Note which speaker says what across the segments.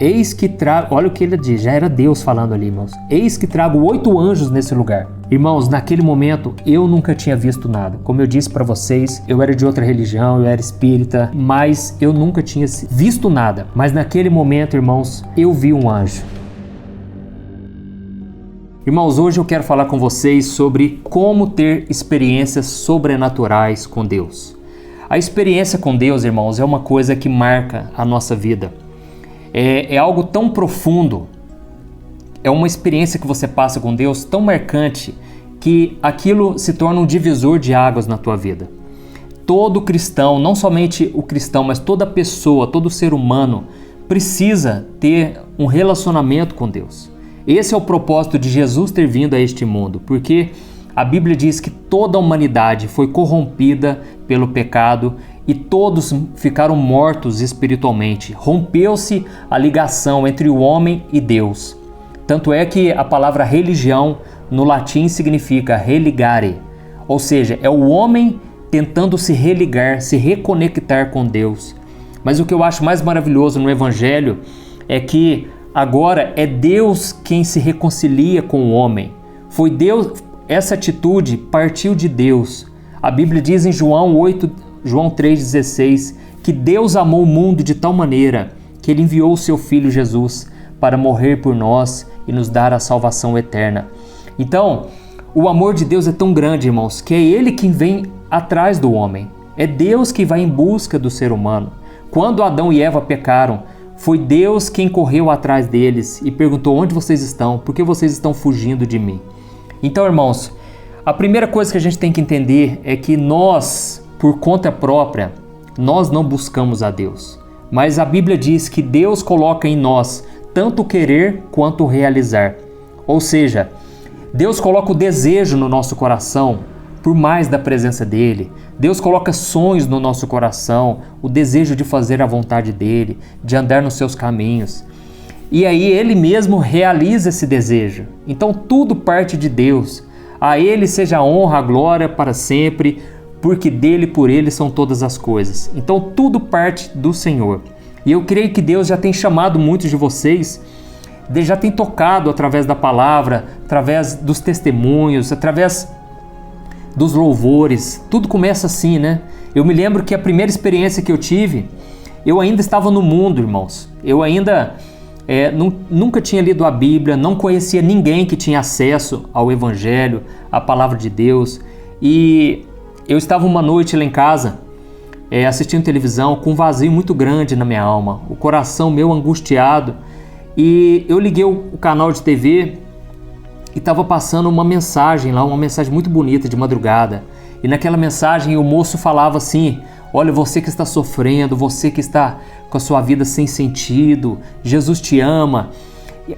Speaker 1: Eis que trago, olha o que ele diz, já era Deus falando ali, irmãos. Eis que trago 8 anjos nesse lugar. Irmãos, naquele momento eu nunca tinha visto nada. Como eu disse para vocês, eu era de outra religião, eu era espírita, mas eu nunca tinha visto nada. Mas naquele momento, irmãos, eu vi um anjo. Irmãos, hoje eu quero falar com vocês sobre como ter experiências sobrenaturais com Deus. A experiência com Deus, irmãos, é uma coisa que marca a nossa vida. É algo tão profundo, é uma experiência que você passa com Deus tão marcante que aquilo se torna um divisor de águas na tua vida. Todo cristão, não somente o cristão, mas toda pessoa, todo ser humano precisa ter um relacionamento com Deus. Esse é o propósito de Jesus ter vindo a este mundo, porque a Bíblia diz que toda a humanidade foi corrompida pelo pecado e todos ficaram mortos espiritualmente. Rompeu-se a ligação entre o homem e Deus. Tanto é que a palavra religião no latim significa religare, ou seja, é o homem tentando se religar, se reconectar com Deus. Mas o que eu acho mais maravilhoso no Evangelho é que agora é Deus quem se reconcilia com o homem. Foi Deus, essa atitude partiu de Deus. A Bíblia diz em João 3,16 que Deus amou o mundo de tal maneira que Ele enviou o seu Filho Jesus para morrer por nós e nos dar a salvação eterna. Então, o amor de Deus é tão grande, irmãos, que é Ele quem vem atrás do homem. É Deus que vai em busca do ser humano. Quando Adão e Eva pecaram, foi Deus quem correu atrás deles e perguntou: onde vocês estão? Por que vocês estão fugindo de mim? Então, irmãos, a primeira coisa que a gente tem que entender é que nós, por conta própria, nós não buscamos a Deus. Mas a Bíblia diz que Deus coloca em nós tanto o querer quanto o realizar. Ou seja, Deus coloca o desejo no nosso coração por mais da presença dEle. Deus coloca sonhos no nosso coração, o desejo de fazer a vontade dEle, de andar nos seus caminhos. E aí Ele mesmo realiza esse desejo. Então tudo parte de Deus. A Ele seja a honra, a glória para sempre, porque dEle e por Ele são todas as coisas. Então tudo parte do Senhor. E eu creio que Deus já tem chamado muitos de vocês, já tem tocado através da palavra, através dos testemunhos, através dos louvores. Tudo começa assim, né? Eu me lembro que a primeira experiência que eu tive, eu ainda estava no mundo, irmãos. Eu ainda nunca tinha lido a Bíblia, não conhecia ninguém que tinha acesso ao Evangelho, à Palavra de Deus. E eu estava uma noite lá em casa, assistindo televisão, com um vazio muito grande na minha alma, o coração meu angustiado. E eu liguei o canal de TV e estava passando uma mensagem lá, uma mensagem muito bonita de madrugada. E naquela mensagem o moço falava assim: olha, você que está sofrendo, você que está com a sua vida sem sentido, Jesus te ama.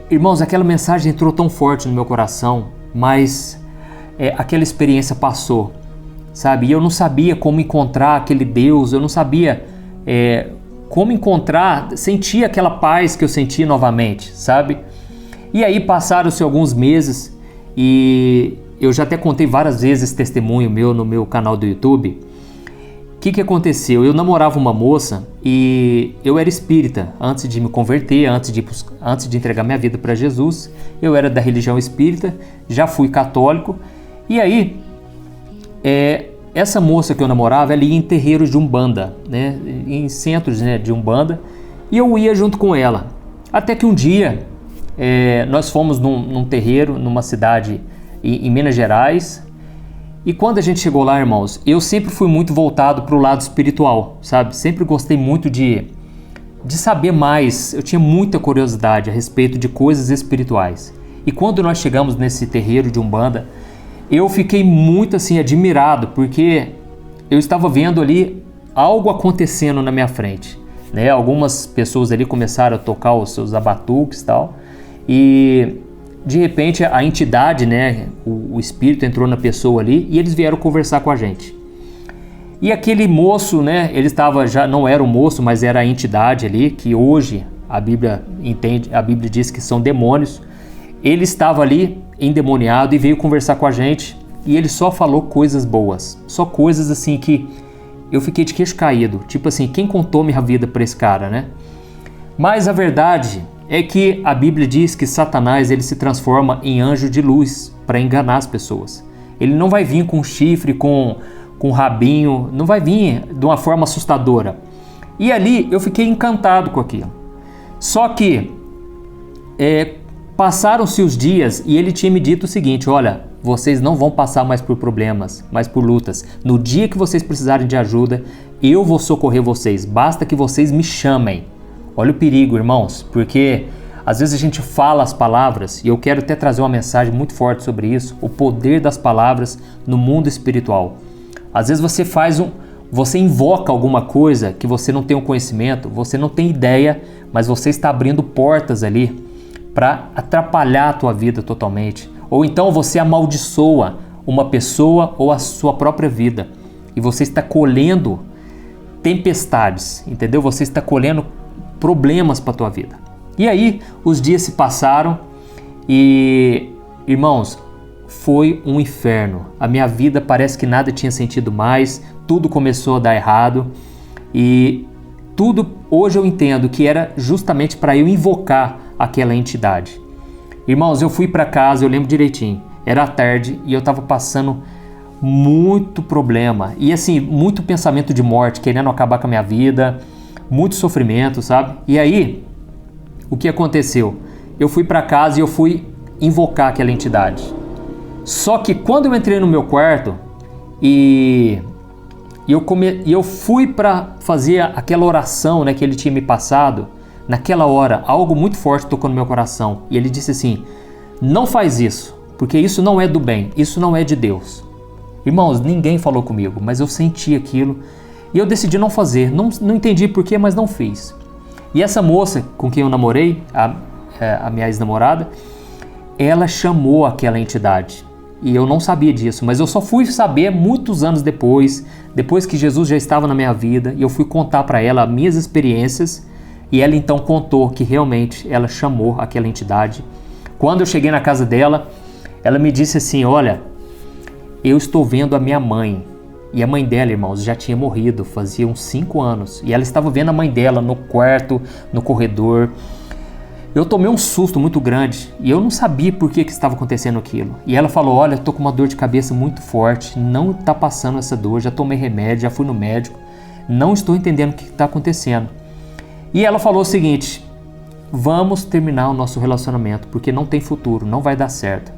Speaker 1: Irmãos, aquela mensagem entrou tão forte no meu coração, mas aquela experiência passou, sabe? E eu não sabia como encontrar aquele Deus, eu não sabia como encontrar, sentir aquela paz que eu senti novamente, sabe? E aí passaram-se alguns meses e eu já até contei várias vezes esse testemunho meu no meu canal do YouTube. O que aconteceu? Eu namorava uma moça e eu era espírita antes de me converter, antes de entregar minha vida para Jesus. Eu era da religião espírita, já fui católico. E aí, essa moça que eu namorava, ela ia em terreiros de Umbanda, né? Em centros, né, de Umbanda, e eu ia junto com ela. Até que um dia, nós fomos num terreiro, numa cidade em Minas Gerais. E quando a gente chegou lá, irmãos, eu sempre fui muito voltado para o lado espiritual, sabe? Sempre gostei muito de saber mais, eu tinha muita curiosidade a respeito de coisas espirituais. E quando nós chegamos nesse terreiro de Umbanda, eu fiquei muito assim admirado, porque eu estava vendo ali algo acontecendo na minha frente, né? Algumas pessoas ali começaram a tocar os seus abatuques e tal, e de repente a entidade, né, o espírito entrou na pessoa ali e eles vieram conversar com a gente. E aquele moço, né, ele estava, já não era o moço, mas era a entidade ali, que hoje a Bíblia diz que são demônios. Ele estava ali endemoniado e veio conversar com a gente, e ele só falou coisas boas, só coisas assim que eu fiquei de queixo caído, tipo assim, quem contou minha vida para esse cara, né? Mas a verdade é que a Bíblia diz que Satanás ele se transforma em anjo de luz para enganar as pessoas. Ele não vai vir com chifre, com rabinho, não vai vir de uma forma assustadora. E ali eu fiquei encantado com aquilo. Só que passaram-se os dias e ele tinha me dito o seguinte: olha, vocês não vão passar mais por problemas, mais por lutas. No dia que vocês precisarem de ajuda, eu vou socorrer vocês. Basta que vocês me chamem. Olha o perigo, irmãos, porque às vezes a gente fala as palavras, e eu quero até trazer uma mensagem muito forte sobre isso, o poder das palavras no mundo espiritual. Às vezes você invoca alguma coisa que você não tem o conhecimento, você não tem ideia, mas você está abrindo portas ali para atrapalhar a tua vida totalmente. Ou então você amaldiçoa uma pessoa ou a sua própria vida, e você está colhendo tempestades, entendeu? Você está colhendo problemas para a tua vida. E aí os dias se passaram e, irmãos, foi um inferno. A minha vida parece que nada tinha sentido mais, tudo começou a dar errado e tudo hoje eu entendo que era justamente para eu invocar aquela entidade. Irmãos, eu fui para casa, eu lembro direitinho, era tarde e eu estava passando muito problema e assim, muito pensamento de morte, querendo acabar com a minha vida, muito sofrimento, sabe? E aí, o que aconteceu? Eu fui para casa e eu fui invocar aquela entidade. Só que quando eu entrei no meu quarto e eu fui para fazer aquela oração, né, que ele tinha me passado, naquela hora, algo muito forte tocou no meu coração. E ele disse assim: não faz isso, porque isso não é do bem, isso não é de Deus. Irmãos, ninguém falou comigo, mas eu senti aquilo e eu decidi não fazer. Não entendi porquê, mas não fiz. E essa moça com quem eu namorei, a minha ex-namorada, ela chamou aquela entidade. E eu não sabia disso, mas eu só fui saber muitos anos depois que Jesus já estava na minha vida, e eu fui contar para ela as minhas experiências, e ela então contou que realmente ela chamou aquela entidade. Quando eu cheguei na casa dela, ela me disse assim: olha, eu estou vendo a minha mãe. E a mãe dela, irmãos, já tinha morrido, fazia uns 5 anos. E ela estava vendo a mãe dela no quarto, no corredor. Eu tomei um susto muito grande e eu não sabia por que estava acontecendo aquilo. E ela falou: olha, eu tô com uma dor de cabeça muito forte, não está passando essa dor, já tomei remédio, já fui no médico, não estou entendendo o que está acontecendo. E ela falou o seguinte: vamos terminar o nosso relacionamento, porque não tem futuro, não vai dar certo.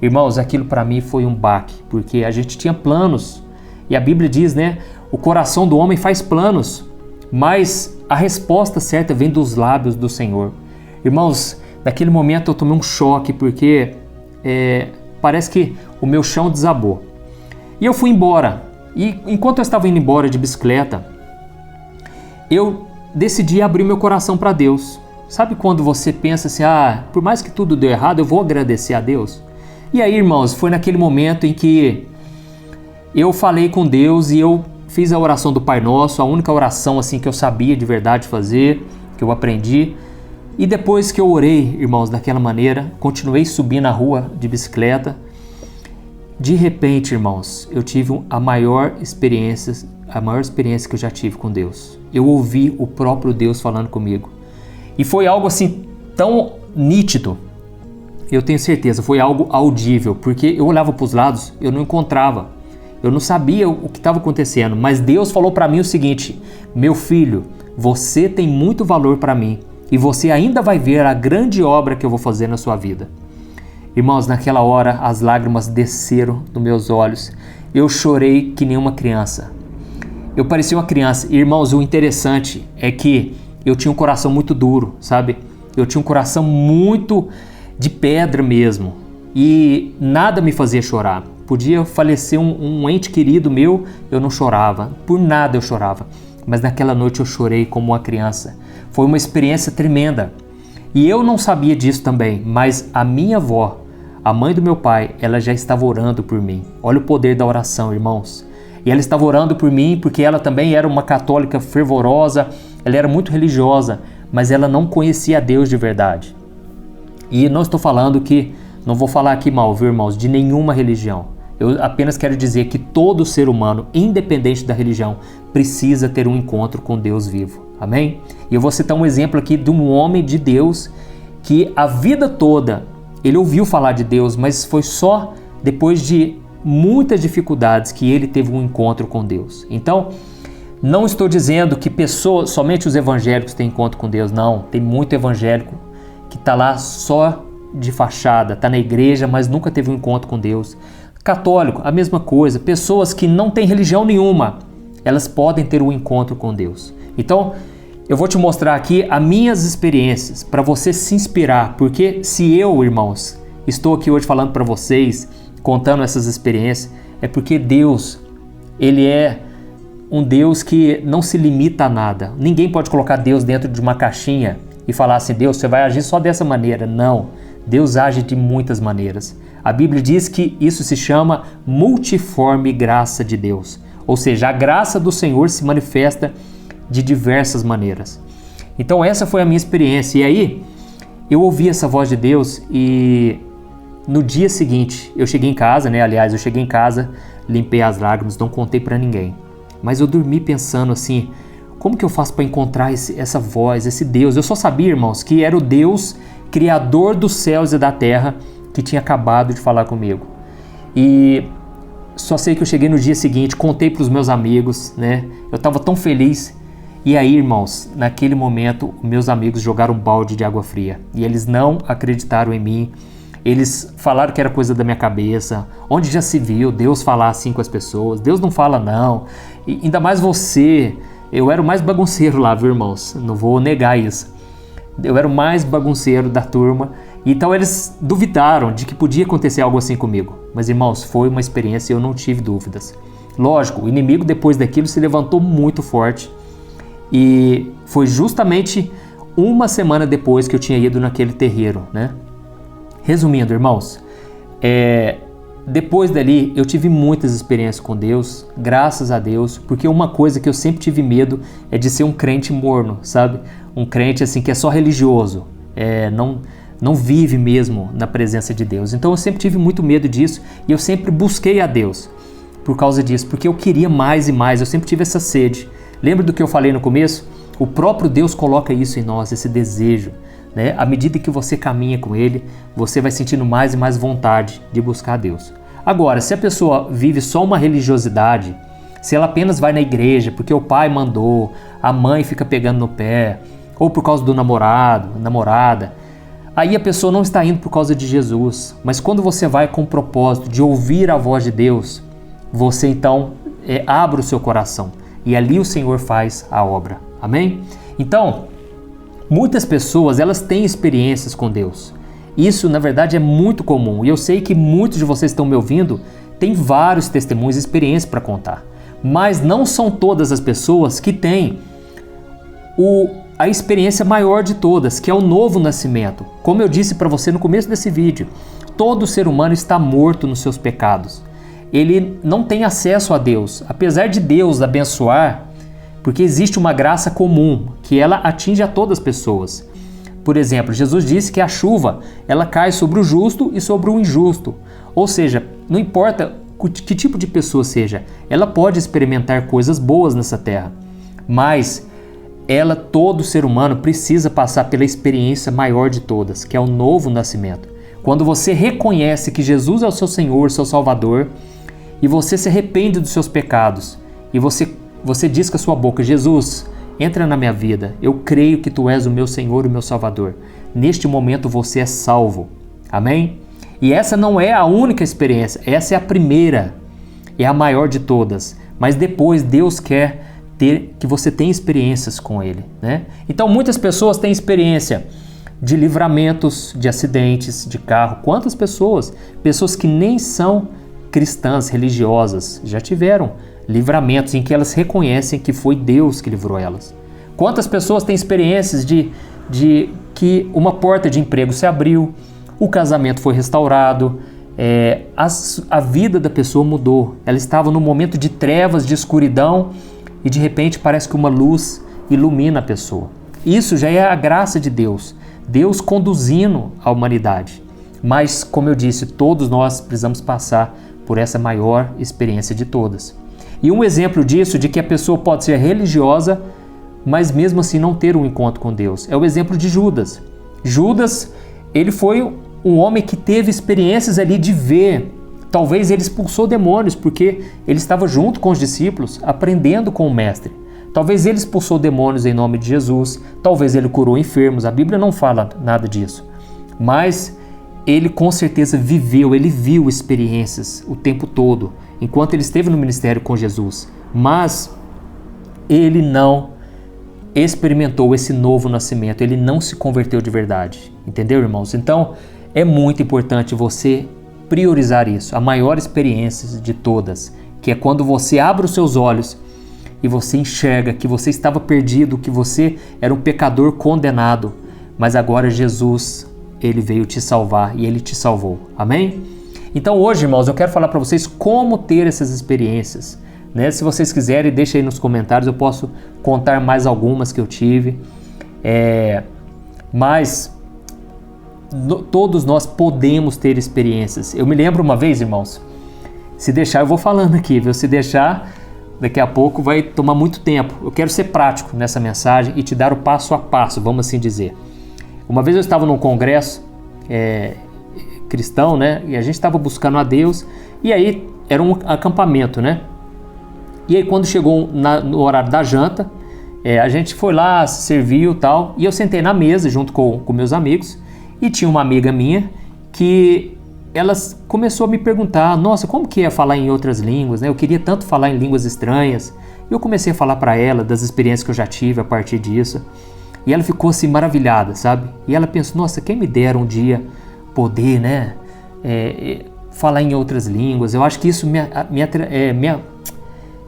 Speaker 1: Irmãos, aquilo para mim foi um baque, porque a gente tinha planos. E a Bíblia diz, né, o coração do homem faz planos, mas a resposta certa vem dos lábios do Senhor. Irmãos, naquele momento eu tomei um choque, porque parece que o meu chão desabou. E eu fui embora. E enquanto eu estava indo embora de bicicleta, eu decidi abrir meu coração para Deus. Sabe quando você pensa assim: por mais que tudo deu errado, eu vou agradecer a Deus? E aí, irmãos, foi naquele momento em que eu falei com Deus e eu fiz a oração do Pai Nosso, a única oração assim que eu sabia de verdade fazer, que eu aprendi. E depois que eu orei, irmãos, daquela maneira, continuei subindo a rua de bicicleta. De repente, irmãos, eu tive a maior experiência que eu já tive com Deus. Eu ouvi o próprio Deus falando comigo. E foi algo assim tão nítido. Eu tenho certeza, foi algo audível, porque eu olhava para os lados, eu não encontrava. Eu não sabia o que estava acontecendo, mas Deus falou para mim o seguinte: meu filho, você tem muito valor para mim e você ainda vai ver a grande obra que eu vou fazer na sua vida. Irmãos, naquela hora as lágrimas desceram dos meus olhos. Eu chorei que nem uma criança. Eu parecia uma criança. Irmãos, o interessante é que eu tinha um coração muito duro, sabe? Eu tinha um coração muito de pedra mesmo. E nada me fazia chorar. Podia falecer um ente querido meu, eu não chorava. Por nada eu chorava. Mas naquela noite eu chorei como uma criança. Foi uma experiência tremenda. E eu não sabia disso também, mas a minha avó, a mãe do meu pai, ela já estava orando por mim. Olha o poder da oração, irmãos. E ela estava orando por mim porque ela também era uma católica fervorosa, ela era muito religiosa, mas ela não conhecia a Deus de verdade. E não estou falando que, não vou falar aqui mal, viu, irmãos, de nenhuma religião. Eu apenas quero dizer que todo ser humano, independente da religião, precisa ter um encontro com Deus vivo. Amém? E eu vou citar um exemplo aqui de um homem de Deus que a vida toda ele ouviu falar de Deus, mas foi só depois de muitas dificuldades que ele teve um encontro com Deus. Então, não estou dizendo que somente os evangélicos têm encontro com Deus, não. Tem muito evangélico que está lá só de fachada, está na igreja, mas nunca teve um encontro com Deus. Católico, a mesma coisa. Pessoas que não têm religião nenhuma, elas podem ter um encontro com Deus. Então, eu vou te mostrar aqui as minhas experiências para você se inspirar, porque se eu, irmãos, estou aqui hoje falando para vocês, contando essas experiências, é porque Deus, Ele é um Deus que não se limita a nada. Ninguém pode colocar Deus dentro de uma caixinha e falar assim, Deus, você vai agir só dessa maneira. Não, Deus age de muitas maneiras. A Bíblia diz que isso se chama multiforme graça de Deus. Ou seja, a graça do Senhor se manifesta de diversas maneiras. Então essa foi a minha experiência. E aí, eu ouvi essa voz de Deus e no dia seguinte, eu cheguei em casa, eu cheguei em casa, limpei as lágrimas, não contei para ninguém. Mas eu dormi pensando assim, como que eu faço para encontrar essa voz, esse Deus? Eu só sabia, irmãos, que era o Deus criador dos céus e da terra que tinha acabado de falar comigo. E só sei que eu cheguei no dia seguinte, contei para os meus amigos, Eu estava tão feliz. E aí, irmãos, naquele momento, meus amigos jogaram um balde de água fria. E eles não acreditaram em mim. Eles falaram que era coisa da minha cabeça. Onde já se viu Deus falar assim com as pessoas? Deus não fala não. E ainda mais você. Eu era o mais bagunceiro lá, viu, irmãos? Não vou negar isso. Eu era o mais bagunceiro da turma. Então eles duvidaram de que podia acontecer algo assim comigo. Mas, irmãos, foi uma experiência e eu não tive dúvidas. Lógico, o inimigo depois daquilo se levantou muito forte. E foi justamente uma semana depois que eu tinha ido naquele terreiro, Resumindo, irmãos, depois dali eu tive muitas experiências com Deus, graças a Deus, porque uma coisa que eu sempre tive medo é de ser um crente morno, sabe? Um crente assim que é só religioso, não vive mesmo na presença de Deus. Então eu sempre tive muito medo disso e eu sempre busquei a Deus por causa disso, porque eu queria mais e mais, eu sempre tive essa sede. Lembra do que eu falei no começo? O próprio Deus coloca isso em nós, esse desejo. À medida que você caminha com Ele, você vai sentindo mais e mais vontade de buscar a Deus. Agora, se a pessoa vive só uma religiosidade, se ela apenas vai na igreja porque o pai mandou, a mãe fica pegando no pé, ou por causa do namorado, namorada, aí a pessoa não está indo por causa de Jesus. Mas quando você vai com o propósito de ouvir a voz de Deus, você então abre o seu coração. E ali o Senhor faz a obra. Amém? Então, muitas pessoas, elas têm experiências com Deus. Isso, na verdade, é muito comum. E eu sei que muitos de vocês que estão me ouvindo têm vários testemunhos e experiências para contar. Mas não são todas as pessoas que têm a experiência maior de todas, que é o novo nascimento. Como eu disse para você no começo desse vídeo, todo ser humano está morto nos seus pecados. Ele não tem acesso a Deus, apesar de Deus abençoar, porque existe uma graça comum, que ela atinge a todas as pessoas. Por exemplo, Jesus disse que a chuva, ela cai sobre o justo e sobre o injusto. Ou seja, não importa que tipo de pessoa seja, ela pode experimentar coisas boas nessa terra. Mas todo ser humano precisa passar pela experiência maior de todas, que é o novo nascimento. Quando você reconhece que Jesus é o seu Senhor, seu Salvador, e você se arrepende dos seus pecados, e você diz com a sua boca, Jesus, entra na minha vida, eu creio que Tu és o meu Senhor e o meu Salvador. Neste momento você é salvo. Amém? E essa não é a única experiência, essa é a primeira, é a maior de todas. Mas depois Deus quer que você tenha experiências com Ele, Então muitas pessoas têm experiência de livramentos, de acidentes, de carro. Quantas pessoas? Pessoas que nem são cristãs, religiosas, já tiveram livramentos em que elas reconhecem que foi Deus que livrou elas. Quantas pessoas têm experiências de que uma porta de emprego se abriu, o casamento foi restaurado, a vida da pessoa mudou. Ela estava num momento de trevas, de escuridão, e de repente parece que uma luz ilumina a pessoa. Isso já é a graça de Deus, Deus conduzindo a humanidade. Mas, como eu disse, todos nós precisamos passar por essa maior experiência de todas. E um exemplo disso, de que a pessoa pode ser religiosa, mas mesmo assim não ter um encontro com Deus, é o exemplo de Judas. Judas, ele foi um homem que teve experiências ali de ver. Talvez ele expulsou demônios, porque ele estava junto com os discípulos, aprendendo com o mestre. Talvez ele expulsou demônios em nome de Jesus, talvez ele curou enfermos, a Bíblia não fala nada disso. Mas ele com certeza viveu, ele viu experiências o tempo todo, enquanto ele esteve no ministério com Jesus. Mas ele não experimentou esse novo nascimento, ele não se converteu de verdade. Entendeu, irmãos? Então, é muito importante você priorizar isso, a maior experiência de todas, que é quando você abre os seus olhos e você enxerga que você estava perdido, que você era um pecador condenado, mas agora Jesus, ele veio te salvar e ele te salvou. Amém? Então hoje, irmãos, eu quero falar para vocês como ter essas experiências, né? Se vocês quiserem, deixa aí nos comentários, eu posso contar mais algumas que eu tive, mas todos nós podemos ter experiências. Eu me lembro uma vez, irmãos, se deixar eu vou falando aqui, viu? Se deixar, daqui a pouco vai tomar muito tempo. Eu quero ser prático nessa mensagem e te dar o passo a passo, vamos assim dizer. Uma vez eu estava num congresso cristão, né? E a gente estava buscando a Deus, e aí era um acampamento, né? E aí quando chegou no horário da janta, a gente foi lá, serviu e tal, e eu sentei na mesa junto com meus amigos, e tinha uma amiga minha que ela começou a me perguntar, nossa, como que é falar em outras línguas, né? Eu queria tanto falar em línguas estranhas. E eu comecei a falar para ela das experiências que eu já tive a partir disso. E ela ficou assim maravilhada, sabe? E ela pensou, nossa, quem me dera um dia poder, né, falar em outras línguas. Eu acho que isso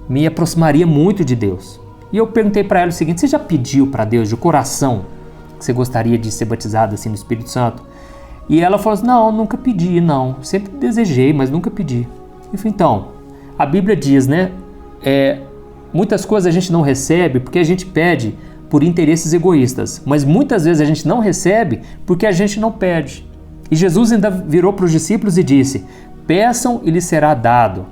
Speaker 1: me aproximaria muito de Deus. E eu perguntei para ela o seguinte, você já pediu para Deus de coração que você gostaria de ser batizado assim no Espírito Santo? E ela falou assim, não, nunca pedi, não. Sempre desejei, mas nunca pedi. Eu falei, então, a Bíblia diz, né, muitas coisas a gente não recebe porque a gente pede por interesses egoístas, mas muitas vezes a gente não recebe porque a gente não pede. E Jesus ainda virou para os discípulos e disse, peçam e lhes será dado.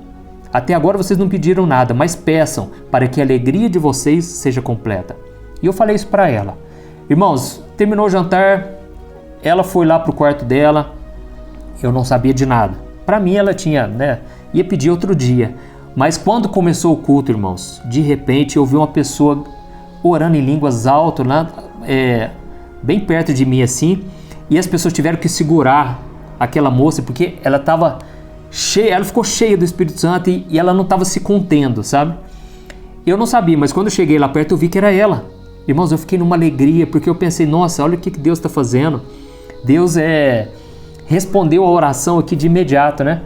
Speaker 1: Até agora vocês não pediram nada, mas peçam para que a alegria de vocês seja completa. E eu falei isso para ela. Irmãos, terminou o jantar, ela foi lá para o quarto dela, eu não sabia de nada. Para mim ela tinha, né, ia pedir outro dia. Mas quando começou o culto, irmãos, de repente eu vi uma pessoa orando em línguas alto, lá, bem perto de mim assim, e as pessoas tiveram que segurar aquela moça, porque ela estava cheia, ela ficou cheia do Espírito Santo e ela não estava se contendo, sabe? Eu não sabia, mas quando eu cheguei lá perto eu vi que era ela. Irmãos, eu fiquei numa alegria, porque eu pensei, nossa, olha o que Deus está fazendo. Deus respondeu a oração aqui de imediato, né?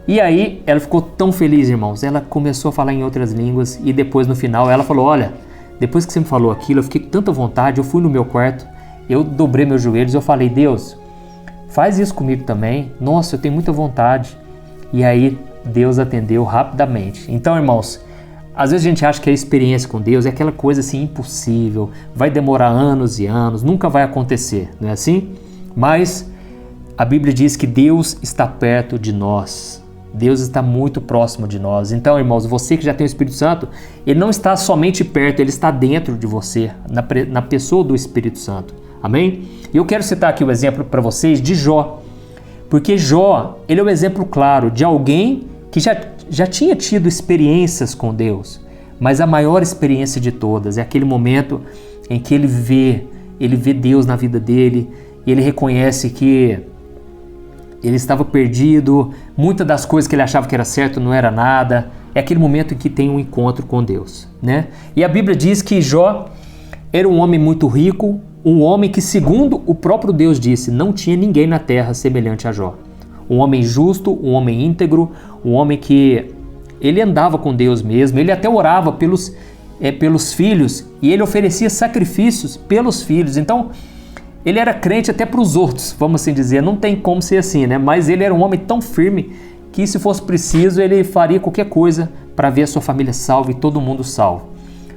Speaker 1: E aí ela ficou tão feliz, irmãos, ela começou a falar em outras línguas e depois no final ela falou, olha, depois que você me falou aquilo, eu fiquei com tanta vontade, eu fui no meu quarto, eu dobrei meus joelhos, eu falei, Deus, faz isso comigo também, nossa, eu tenho muita vontade. E aí Deus atendeu rapidamente. Então, irmãos, às vezes a gente acha que a experiência com Deus é aquela coisa assim impossível, vai demorar anos e anos, nunca vai acontecer, não é assim? Mas a Bíblia diz que Deus está perto de nós. Deus está muito próximo de nós. Então, irmãos, você que já tem o Espírito Santo, ele não está somente perto, ele está dentro de você, na pessoa do Espírito Santo. Amém? E eu quero citar aqui o exemplo para vocês de Jó. Porque Jó, ele é um exemplo claro de alguém que já tinha tido experiências com Deus. Mas a maior experiência de todas é aquele momento em que ele vê Deus na vida dele, e ele reconhece que ele estava perdido, muitas das coisas que ele achava que era certo não era nada. É aquele momento em que tem um encontro com Deus, né? E a Bíblia diz que Jó era um homem muito rico, um homem que, segundo o próprio Deus disse, não tinha ninguém na terra semelhante a Jó. Um homem justo, um homem íntegro, um homem que ele andava com Deus mesmo, ele até orava pelos filhos e ele oferecia sacrifícios pelos filhos. Então, ele era crente até para os outros, vamos assim dizer, não tem como ser assim, né? Mas ele era um homem tão firme que, se fosse preciso, ele faria qualquer coisa para ver a sua família salva e todo mundo salvo.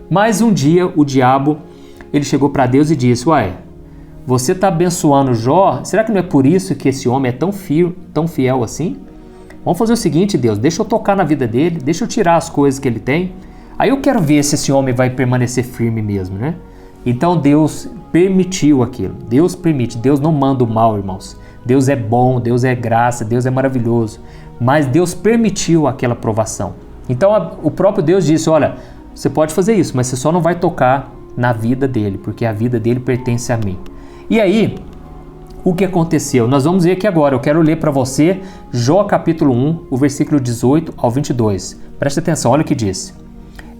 Speaker 1: Mas um dia o diabo, ele chegou para Deus e disse, uai, você está abençoando Jó? Será que não é por isso que esse homem é tão fiel assim? Vamos fazer o seguinte, Deus, deixa eu tocar na vida dele, deixa eu tirar as coisas que ele tem. Aí eu quero ver se esse homem vai permanecer firme mesmo, né? Então Deus permitiu aquilo. Deus permite. Deus não manda o mal, irmãos. Deus é bom, Deus é graça, Deus é maravilhoso. Mas Deus permitiu aquela provação. Então o próprio Deus disse, olha, você pode fazer isso, mas você só não vai tocar na vida dele, porque a vida dele pertence a mim. E aí, o que aconteceu? Nós vamos ver aqui agora. Eu quero ler para você Jó capítulo 1, o versículo 18 ao 22. Preste atenção, olha o que diz.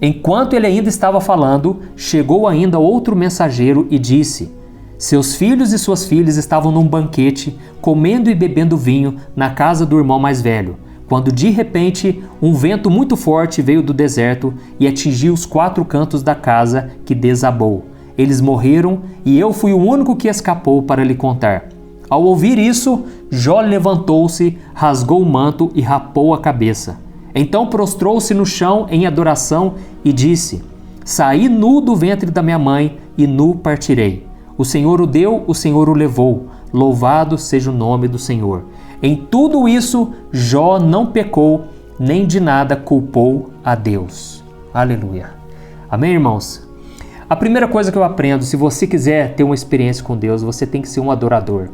Speaker 1: Enquanto ele ainda estava falando, chegou ainda outro mensageiro e disse: seus filhos e suas filhas estavam num banquete, comendo e bebendo vinho na casa do irmão mais velho, quando de repente um vento muito forte veio do deserto e atingiu os 4 cantos da casa, que desabou. Eles morreram e eu fui o único que escapou para lhe contar. Ao ouvir isso, Jó levantou-se, rasgou o manto e rapou a cabeça. Então prostrou-se no chão em adoração e disse: saí nu do ventre da minha mãe e nu partirei. O Senhor o deu, o Senhor o levou. Louvado seja o nome do Senhor. Em tudo isso, Jó não pecou, nem de nada culpou a Deus. Aleluia. Amém, irmãos? A primeira coisa que eu aprendo, se você quiser ter uma experiência com Deus, você tem que ser um adorador.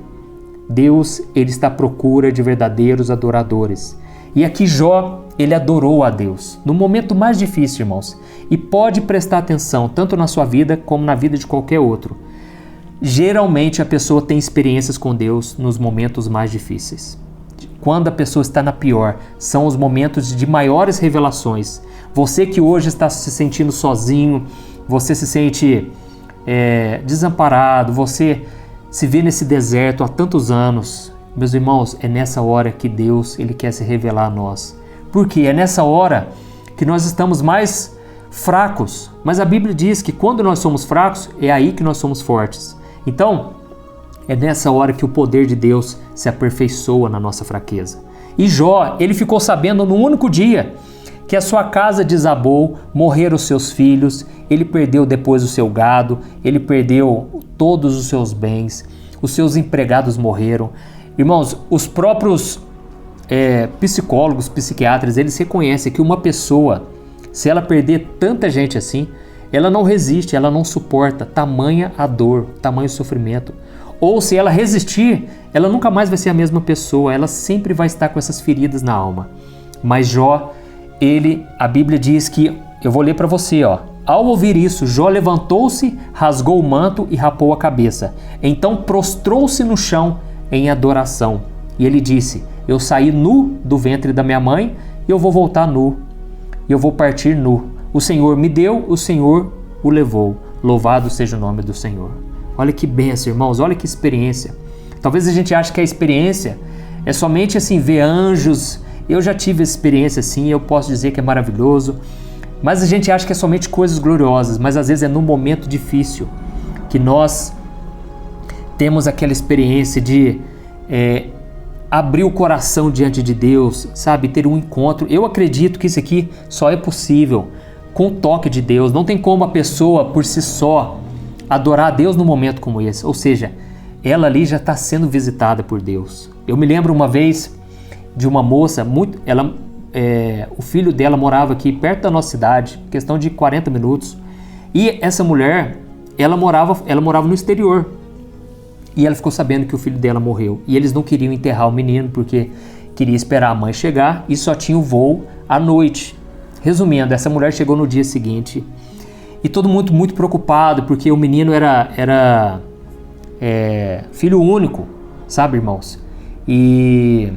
Speaker 1: Deus, ele está à procura de verdadeiros adoradores. E aqui Jó, ele adorou a Deus no momento mais difícil, irmãos. E pode prestar atenção, tanto na sua vida como na vida de qualquer outro. Geralmente a pessoa tem experiências com Deus nos momentos mais difíceis. Quando a pessoa está na pior, são os momentos de maiores revelações. Você que hoje está se sentindo sozinho, você se sente desamparado, você se vê nesse deserto há tantos anos. Meus irmãos, é nessa hora que Deus ele quer se revelar a nós. Porque é nessa hora que nós estamos mais fracos. Mas a Bíblia diz que quando nós somos fracos, é aí que nós somos fortes. Então, é nessa hora que o poder de Deus se aperfeiçoa na nossa fraqueza. E Jó, ele ficou sabendo no único dia que a sua casa desabou, morreram os seus filhos, ele perdeu depois o seu gado, ele perdeu todos os seus bens, os seus empregados morreram. Irmãos, os próprios psicólogos, psiquiatras, eles reconhecem que uma pessoa, se ela perder tanta gente assim, ela não resiste, ela não suporta tamanha a dor, tamanho sofrimento. Ou se ela resistir, ela nunca mais vai ser a mesma pessoa, ela sempre vai estar com essas feridas na alma. Mas Jó, a Bíblia diz que, eu vou ler para você, ao ouvir isso, Jó levantou-se, rasgou o manto e rapou a cabeça. Então prostrou-se no chão em adoração. E ele disse: eu saí nu do ventre da minha mãe e eu vou voltar nu. E eu vou partir nu. O Senhor me deu, o Senhor o levou. Louvado seja o nome do Senhor. Olha que bênção, irmãos, olha que experiência. Talvez a gente ache que a experiência é somente assim, ver anjos. Eu já tive essa experiência assim, eu posso dizer que é maravilhoso. Mas a gente acha que é somente coisas gloriosas, mas às vezes é num momento difícil que nós temos aquela experiência de abrir o coração diante de Deus, sabe, ter um encontro. Eu acredito que isso aqui só é possível com o toque de Deus. Não tem como a pessoa por si só adorar a Deus num momento como esse. Ou seja, ela ali já está sendo visitada por Deus. Eu me lembro uma vez de uma moça, o filho dela morava aqui perto da nossa cidade, questão de 40 minutos. E essa mulher, ela morava no exterior. E ela ficou sabendo que o filho dela morreu. E eles não queriam enterrar o menino porque queria esperar a mãe chegar e só tinha o voo à noite. Resumindo, essa mulher chegou no dia seguinte e todo mundo muito preocupado porque o menino era filho único, sabe, irmãos? E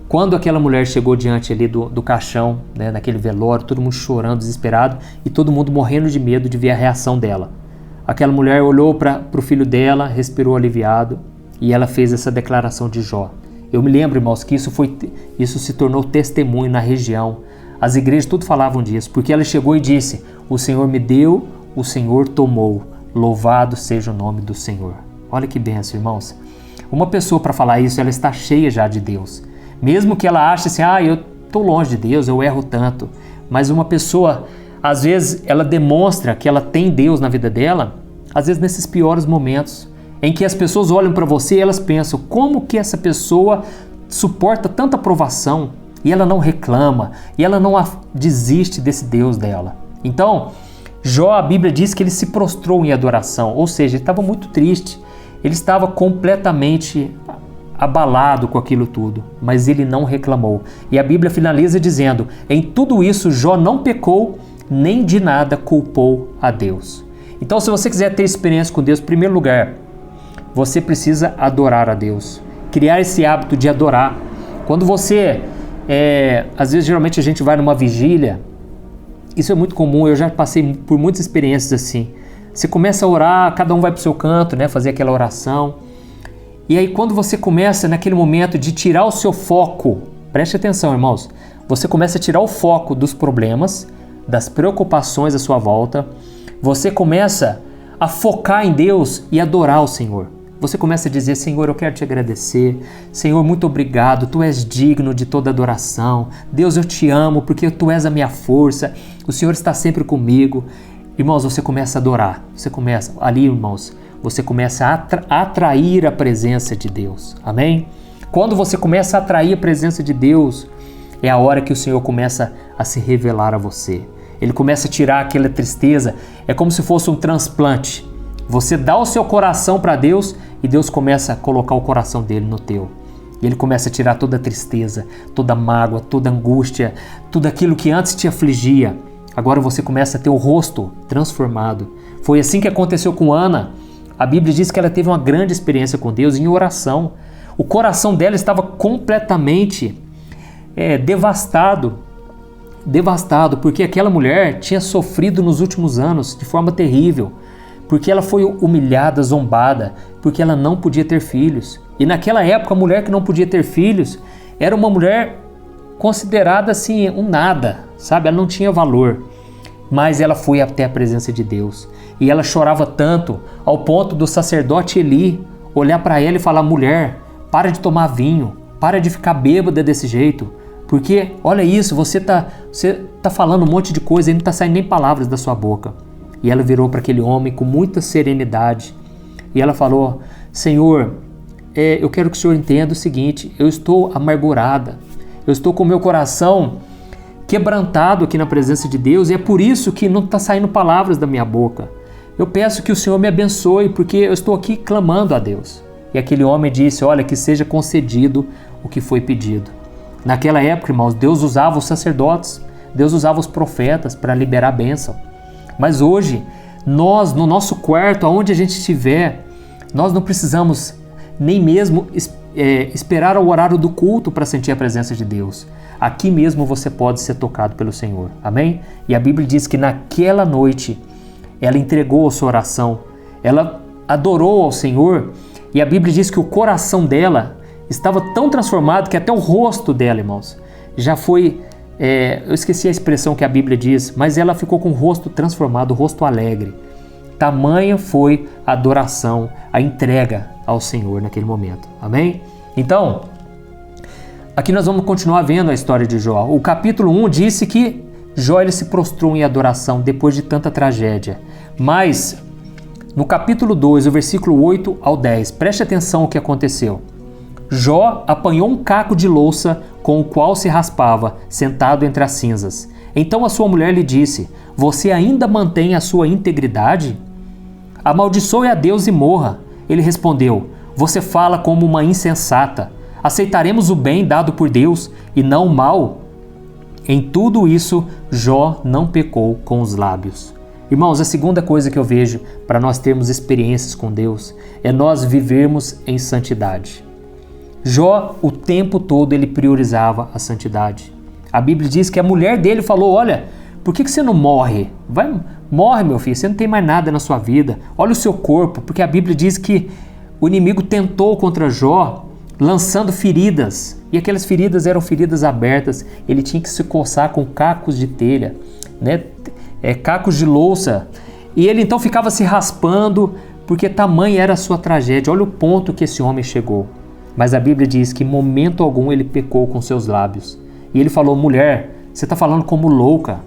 Speaker 1: quando aquela mulher chegou diante ali do caixão, né, naquele velório, todo mundo chorando, desesperado e todo mundo morrendo de medo de ver a reação dela. Aquela mulher olhou para o filho dela, respirou aliviado e ela fez essa declaração de Jó. Eu me lembro, irmãos, que isso se tornou testemunho na região. As igrejas tudo falavam disso, porque ela chegou e disse: o Senhor me deu, o Senhor tomou, louvado seja o nome do Senhor. Olha que bênção, irmãos. Uma pessoa para falar isso, ela está cheia já de Deus. Mesmo que ela ache assim, eu estou longe de Deus, eu erro tanto. Mas uma pessoa, às vezes, ela demonstra que ela tem Deus na vida dela, às vezes nesses piores momentos, em que as pessoas olham para você e elas pensam, como que essa pessoa suporta tanta provação? e ela não reclama, e ela não desiste desse Deus dela. Então, Jó, a Bíblia diz que ele se prostrou em adoração, ou seja, ele estava muito triste, ele estava completamente abalado com aquilo tudo, mas ele não reclamou. E a Bíblia finaliza dizendo: em tudo isso Jó não pecou, nem de nada culpou a Deus. Então, se você quiser ter experiência com Deus, em primeiro lugar, você precisa adorar a Deus, criar esse hábito de adorar. Quando você, às vezes, geralmente a gente vai numa vigília, isso é muito comum, eu já passei por muitas experiências assim. Você começa a orar, cada um vai para o seu canto, né, fazer aquela oração. E aí quando você começa naquele momento de tirar o seu foco, preste atenção, irmãos, você começa a tirar o foco dos problemas, das preocupações à sua volta, você começa a focar em Deus e adorar o Senhor. Você começa a dizer: Senhor, eu quero te agradecer. Senhor, muito obrigado. Tu és digno de toda adoração. Deus, eu te amo porque tu és a minha força. O Senhor está sempre comigo. Irmãos, você começa a adorar. Você começa ali, irmãos, você começa a atrair a presença de Deus. Amém? Quando você começa a atrair a presença de Deus, é a hora que o Senhor começa a se revelar a você. Ele começa a tirar aquela tristeza. É como se fosse um transplante. Você dá o seu coração para Deus e Deus começa a colocar o coração dele no teu. E ele começa a tirar toda a tristeza, toda a mágoa, toda a angústia, tudo aquilo que antes te afligia. Agora você começa a ter o rosto transformado. Foi assim que aconteceu com Ana. A Bíblia diz que ela teve uma grande experiência com Deus em oração. O coração dela estava completamente devastado, porque aquela mulher tinha sofrido nos últimos anos de forma terrível, porque ela foi humilhada, zombada, porque ela não podia ter filhos. E naquela época, a mulher que não podia ter filhos era uma mulher considerada assim, um nada, sabe? Ela não tinha valor. Mas ela foi até a presença de Deus. E ela chorava tanto, ao ponto do sacerdote Eli olhar para ela e falar: mulher, para de tomar vinho, para de ficar bêbada desse jeito, porque olha isso, você tá falando um monte de coisa e não está saindo nem palavras da sua boca. E ela virou para aquele homem com muita serenidade e ela falou: Senhor, eu quero que o Senhor entenda o seguinte, eu estou amargurada, eu estou com o meu coração quebrantado aqui na presença de Deus e é por isso que não está saindo palavras da minha boca. Eu peço que o Senhor me abençoe porque eu estou aqui clamando a Deus. E aquele homem disse: olha, que seja concedido o que foi pedido. Naquela época, irmãos, Deus usava os sacerdotes, Deus usava os profetas para liberar a bênção. Mas hoje, nós, no nosso quarto, aonde a gente estiver, nós não precisamos nem mesmo esperar o horário do culto para sentir a presença de Deus. Aqui mesmo você pode ser tocado pelo Senhor. Amém? E a Bíblia diz que naquela noite ela entregou a sua oração, ela adorou ao Senhor e a Bíblia diz que o coração dela estava tão transformado que até o rosto dela, irmãos, já foi... eu esqueci a expressão que a Bíblia diz, mas ela ficou com o rosto transformado, o rosto alegre. Tamanha foi a adoração, a entrega ao Senhor naquele momento. Amém? Então, aqui nós vamos continuar vendo a história de Jó. O capítulo 1 disse que Jó ele se prostrou em adoração depois de tanta tragédia. Mas, no capítulo 2, o versículo 8 ao 10, preste atenção o que aconteceu. Jó apanhou um caco de louça com o qual se raspava, sentado entre as cinzas. Então a sua mulher lhe disse: você ainda mantém a sua integridade? Amaldiçoe a Deus e morra. Ele respondeu: você fala como uma insensata. Aceitaremos o bem dado por Deus e não o mal? Em tudo isso, Jó não pecou com os lábios. Irmãos, a segunda coisa que eu vejo para nós termos experiências com Deus é nós vivermos em santidade. Jó, o tempo todo, ele priorizava a santidade. A Bíblia diz que a mulher dele falou: olha, por que você não morre? Morre, meu filho, você não tem mais nada na sua vida. Olha o seu corpo, porque a Bíblia diz que o inimigo tentou contra Jó, lançando feridas. E aquelas feridas eram feridas abertas. Ele tinha que se coçar com cacos de telha, né? Cacos de louça. E ele então ficava se raspando, porque tamanha era a sua tragédia. Olha o ponto que esse homem chegou. Mas a Bíblia diz que em momento algum ele pecou com seus lábios. E ele falou: mulher, você está falando como louca.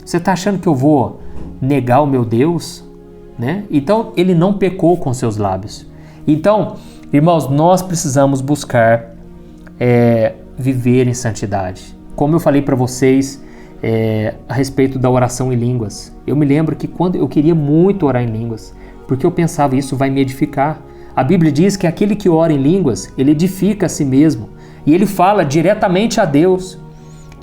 Speaker 1: Você está achando que eu vou negar o meu Deus? Né? Então ele não pecou com seus lábios. Então, irmãos, nós precisamos buscar viver em santidade. como eu falei para vocês a respeito da oração em línguas, eu me lembro que quando eu queria muito orar em línguas, porque eu pensava, isso vai me edificar. A Bíblia diz que aquele que ora em línguas, ele edifica a si mesmo, e ele fala diretamente a Deus.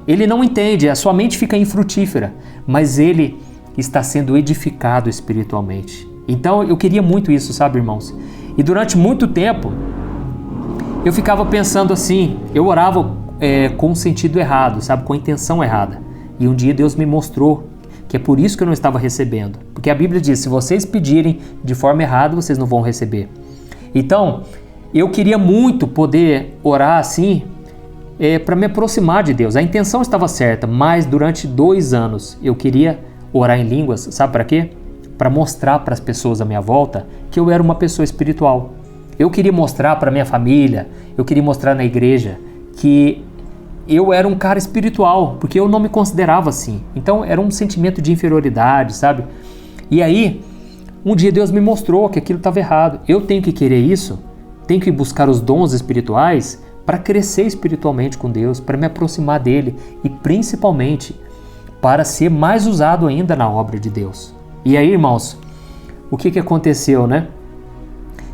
Speaker 1: Ele não entende, a sua mente fica infrutífera, mas ele está sendo edificado espiritualmente. Então eu queria muito isso, sabe, irmãos? E durante muito tempo, eu ficava pensando assim, eu orava com o sentido errado, sabe, com a intenção errada. E um dia Deus me mostrou que é por isso que eu não estava recebendo. Porque a Bíblia diz, se vocês pedirem de forma errada, vocês não vão receber. Então, eu queria muito poder orar assim, para me aproximar de Deus. A intenção estava certa, mas durante 2 anos eu queria orar em línguas, sabe para quê? Para mostrar para as pessoas à minha volta que eu era uma pessoa espiritual. Eu queria mostrar para minha família, eu queria mostrar na igreja que eu era um cara espiritual, porque eu não me considerava assim. Então era um sentimento de inferioridade, sabe? E aí, um dia Deus me mostrou que aquilo estava errado. Eu tenho que querer isso, tenho que buscar os dons espirituais para crescer espiritualmente com Deus, para me aproximar dele e principalmente para ser mais usado ainda na obra de Deus. E aí, irmãos, o que aconteceu, né?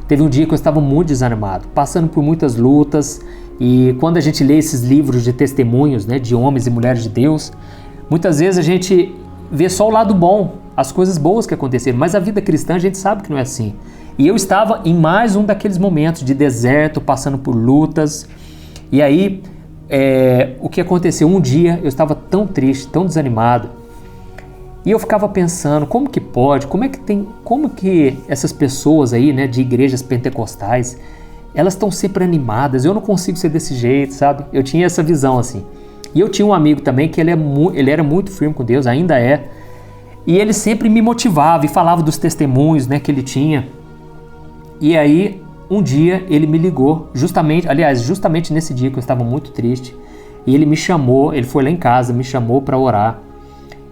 Speaker 1: Teve um dia que eu estava muito desanimado, passando por muitas lutas, e quando a gente lê esses livros de testemunhos, né, de homens e mulheres de Deus, muitas vezes a gente vê só o lado bom, as coisas boas que aconteceram, mas a vida cristã a gente sabe que não é assim. E eu estava em mais um daqueles momentos de deserto, passando por lutas, e aí o que aconteceu? Um dia eu estava tão triste, tão desanimado, e eu ficava pensando, como que pode, como que essas pessoas aí, né, de igrejas pentecostais, elas estão sempre animadas, eu não consigo ser desse jeito, sabe? Eu tinha essa visão assim. E eu tinha um amigo também que ele era muito firme com Deus, ainda é, e ele sempre me motivava e falava dos testemunhos, né, que ele tinha. E aí, um dia ele me ligou, justamente nesse dia que eu estava muito triste, e ele me chamou, ele foi lá em casa, me chamou para orar,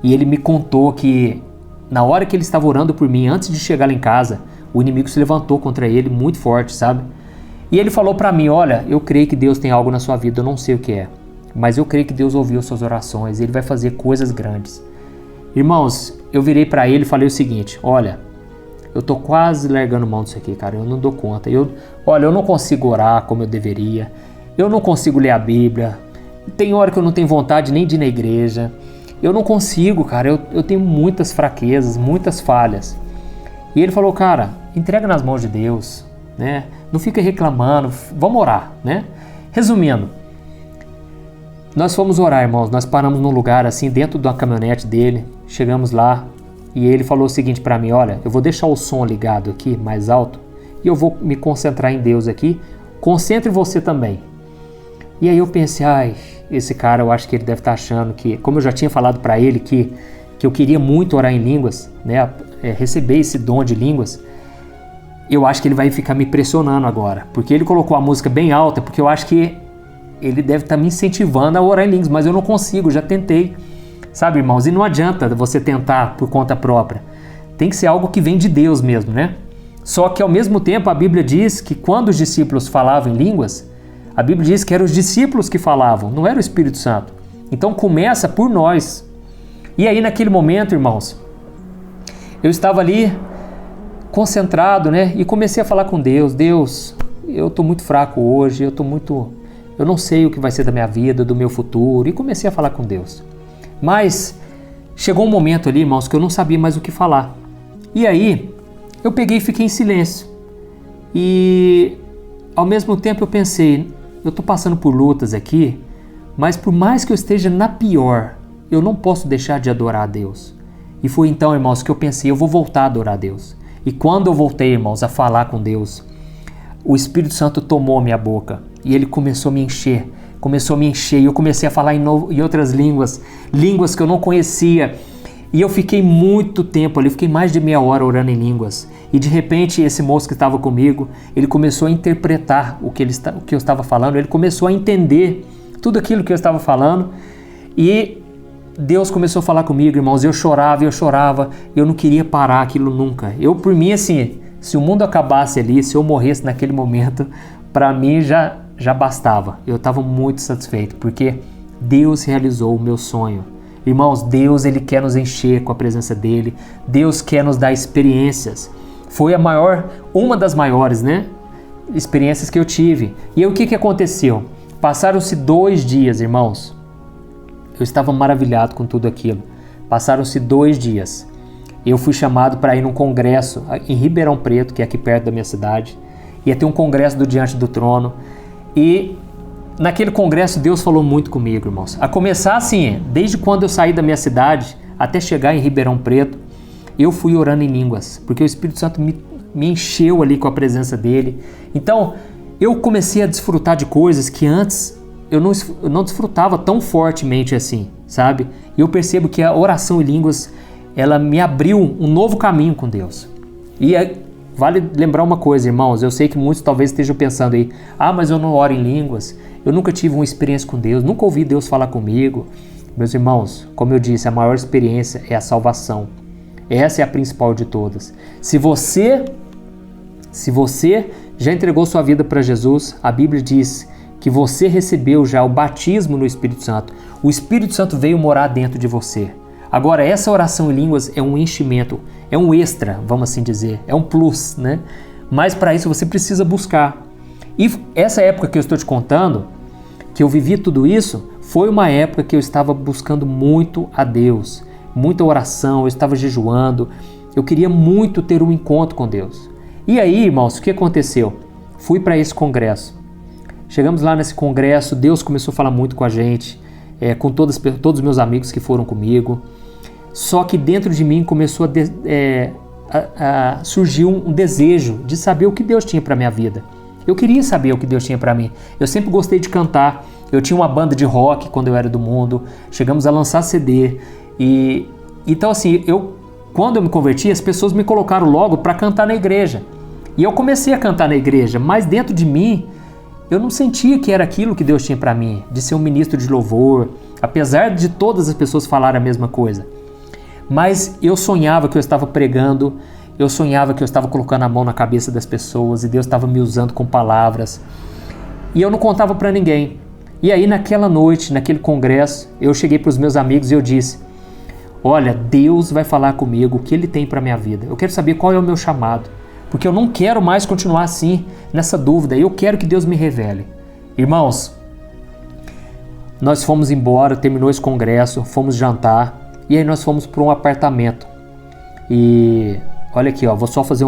Speaker 1: e ele me contou que na hora que ele estava orando por mim, antes de chegar lá em casa, o inimigo se levantou contra ele muito forte, sabe? E ele falou para mim, olha, eu creio que Deus tem algo na sua vida, eu não sei o que é, mas eu creio que Deus ouviu suas orações, Ele vai fazer coisas grandes. Irmãos, eu virei para ele e falei o seguinte, olha, eu tô quase largando mão disso aqui, cara, eu não dou conta, eu não consigo orar como eu deveria, eu não consigo ler a Bíblia, tem hora que eu não tenho vontade nem de ir na igreja, eu não consigo, cara, eu tenho muitas fraquezas, muitas falhas. E ele falou, cara, entrega nas mãos de Deus, né? Não fica reclamando, vamos orar, né? Resumindo, nós fomos orar, irmãos, nós paramos num lugar assim, dentro da caminhonete dele, chegamos lá e ele falou o seguinte para mim, olha, eu vou deixar o som ligado aqui, mais alto, e eu vou me concentrar em Deus aqui, concentre você também. E aí eu pensei, esse cara, eu acho que ele deve estar achando que, como eu já tinha falado para ele que eu queria muito orar em línguas, né, receber esse dom de línguas, eu acho que ele vai ficar me pressionando agora, porque ele colocou a música bem alta, porque eu acho que ele deve estar me incentivando a orar em línguas, mas eu não consigo, já tentei, sabe, irmãos? E não adianta você tentar por conta própria, tem que ser algo que vem de Deus mesmo, né? Só que ao mesmo tempo a Bíblia diz que quando os discípulos falavam em línguas, a Bíblia diz que eram os discípulos que falavam, não era o Espírito Santo. Então começa por nós. E aí naquele momento, irmãos, eu estava ali concentrado, né? E comecei a falar com Deus. Deus, eu estou muito fraco hoje, eu não sei o que vai ser da minha vida, do meu futuro. E comecei a falar com Deus. Mas chegou um momento ali, irmãos, que eu não sabia mais o que falar. E aí eu peguei e fiquei em silêncio. E ao mesmo tempo eu pensei, eu estou passando por lutas aqui, mas por mais que eu esteja na pior, eu não posso deixar de adorar a Deus. E foi então, irmãos, que eu pensei, eu vou voltar a adorar a Deus. E quando eu voltei, irmãos, a falar com Deus, o Espírito Santo tomou minha boca e ele começou a me encher, e eu comecei a falar em outras línguas que eu não conhecia. E eu fiquei muito tempo ali, fiquei mais de meia hora orando em línguas. E de repente esse moço que estava comigo, ele começou a interpretar o que eu estava falando, ele começou a entender tudo aquilo que eu estava falando. E Deus começou a falar comigo, irmãos, eu chorava, eu não queria parar aquilo nunca. Eu, por mim, assim, se o mundo acabasse ali, se eu morresse naquele momento, para mim já bastava. Eu estava muito satisfeito, porque Deus realizou o meu sonho. Irmãos, Deus, Ele quer nos encher com a presença dEle. Deus quer nos dar experiências. Foi uma das maiores, né, experiências que eu tive. E aí, o que aconteceu? Passaram-se 2 dias, irmãos. Eu estava maravilhado com tudo aquilo. Passaram-se 2 dias. Eu fui chamado para ir num congresso em Ribeirão Preto, que é aqui perto da minha cidade. Ia ter um congresso do Diante do Trono. E naquele congresso Deus falou muito comigo, irmãos. A começar assim, desde quando eu saí da minha cidade até chegar em Ribeirão Preto, eu fui orando em línguas, porque o Espírito Santo me encheu ali com a presença dele. Então, eu comecei a desfrutar de coisas que antes eu não desfrutava tão fortemente assim, sabe? E eu percebo que a oração em línguas, ela me abriu um novo caminho com Deus. E vale lembrar uma coisa, irmãos, eu sei que muitos talvez estejam pensando aí, mas eu não oro em línguas, eu nunca tive uma experiência com Deus, nunca ouvi Deus falar comigo. Meus irmãos, como eu disse, a maior experiência é a salvação. Essa é a principal de todas. Se você já entregou sua vida para Jesus, a Bíblia diz que você recebeu já o batismo no Espírito Santo. O Espírito Santo veio morar dentro de você. Agora, essa oração em línguas é um enchimento, é um extra, vamos assim dizer, é um plus, né? Mas para isso você precisa buscar. E essa época que eu estou te contando, que eu vivi tudo isso, foi uma época que eu estava buscando muito a Deus, muita oração, eu estava jejuando, eu queria muito ter um encontro com Deus. E aí, irmãos, o que aconteceu? Fui para esse congresso. Chegamos lá nesse congresso, Deus começou a falar muito com a gente, com todos os meus amigos que foram comigo. Só que dentro de mim começou a surgir um desejo de saber o que Deus tinha para minha vida. Eu queria saber o que Deus tinha para mim. Eu sempre gostei de cantar. Eu tinha uma banda de rock quando eu era do mundo. Chegamos a lançar CD. Então assim, quando eu me converti, as pessoas me colocaram logo para cantar na igreja. E eu comecei a cantar na igreja, mas dentro de mim, eu não sentia que era aquilo que Deus tinha para mim, de ser um ministro de louvor, apesar de todas as pessoas falarem a mesma coisa. Mas eu sonhava que eu estava pregando, eu sonhava que eu estava colocando a mão na cabeça das pessoas e Deus estava me usando com palavras. E eu não contava para ninguém. E aí naquela noite, naquele congresso, eu cheguei para os meus amigos e eu disse: olha, Deus vai falar comigo o que Ele tem para minha vida. Eu quero saber qual é o meu chamado, porque eu não quero mais continuar assim, nessa dúvida. Eu quero que Deus me revele. Irmãos, nós fomos embora, terminou esse congresso, fomos jantar. E aí nós fomos para um apartamento. E olha aqui, vou só fazer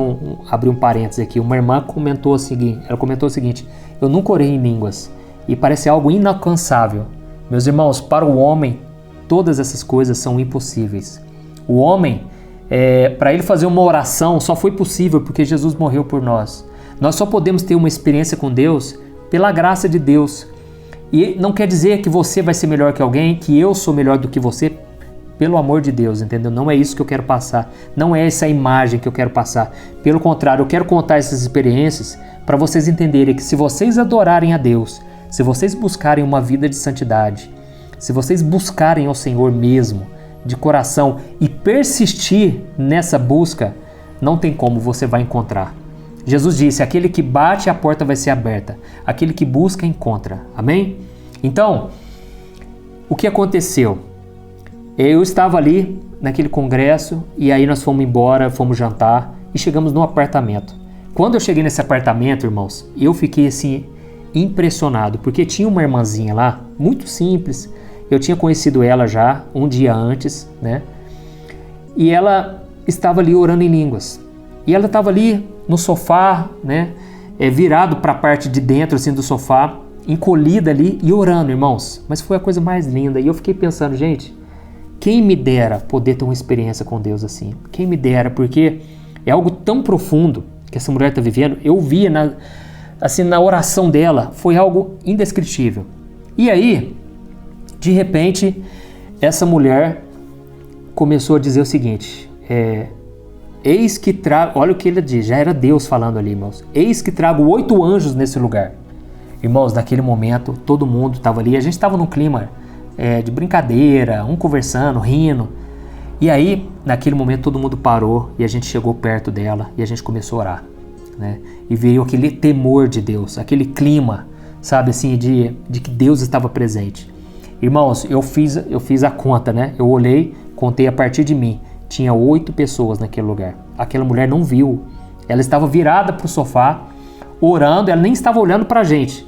Speaker 1: abrir um parênteses aqui. Uma irmã comentou o seguinte: eu nunca orei em línguas e parece algo inalcançável. Meus irmãos, para o homem, todas essas coisas são impossíveis. O homem, para ele fazer uma oração, só foi possível porque Jesus morreu por nós. Nós só podemos ter uma experiência com Deus pela graça de Deus. E não quer dizer que você vai ser melhor que alguém, que eu sou melhor do que você. Pelo amor de Deus, entendeu? Não é isso que eu quero passar. Não é essa imagem que eu quero passar. Pelo contrário, eu quero contar essas experiências para vocês entenderem que se vocês adorarem a Deus, se vocês buscarem uma vida de santidade, se vocês buscarem ao Senhor mesmo, de coração, e persistir nessa busca, não tem como, você vai encontrar. Jesus disse: aquele que bate, a porta vai ser aberta. Aquele que busca, encontra. Amém? Então, o que aconteceu? Eu estava ali naquele congresso e aí nós fomos embora, fomos jantar e chegamos no apartamento. Quando eu cheguei nesse apartamento, irmãos, eu fiquei assim impressionado, porque tinha uma irmãzinha lá, muito simples. Eu tinha conhecido ela já um dia antes, né? E ela estava ali orando em línguas. E ela estava ali no sofá, né? Virado para a parte de dentro assim do sofá, encolhida ali e orando, irmãos. Mas foi a coisa mais linda. E eu fiquei pensando, gente, quem me dera poder ter uma experiência com Deus assim? Quem me dera, porque é algo tão profundo que essa mulher está vivendo. Eu via na oração dela, foi algo indescritível. E aí, de repente, essa mulher começou a dizer o seguinte: eis que trago, olha o que ele diz, já era Deus falando ali, irmãos. Eis que trago 8 anjos nesse lugar. Irmãos, naquele momento, todo mundo estava ali, a gente estava num clima de brincadeira, um conversando, rindo. E aí, naquele momento, todo mundo parou e a gente chegou perto dela e a gente começou a orar, né? E veio aquele temor de Deus, aquele clima, sabe assim, de que Deus estava presente. Irmãos, eu fiz a conta, né? Eu olhei, contei a partir de mim. Tinha 8 pessoas naquele lugar. Aquela mulher não viu. Ela estava virada para o sofá, orando, ela nem estava olhando para a gente.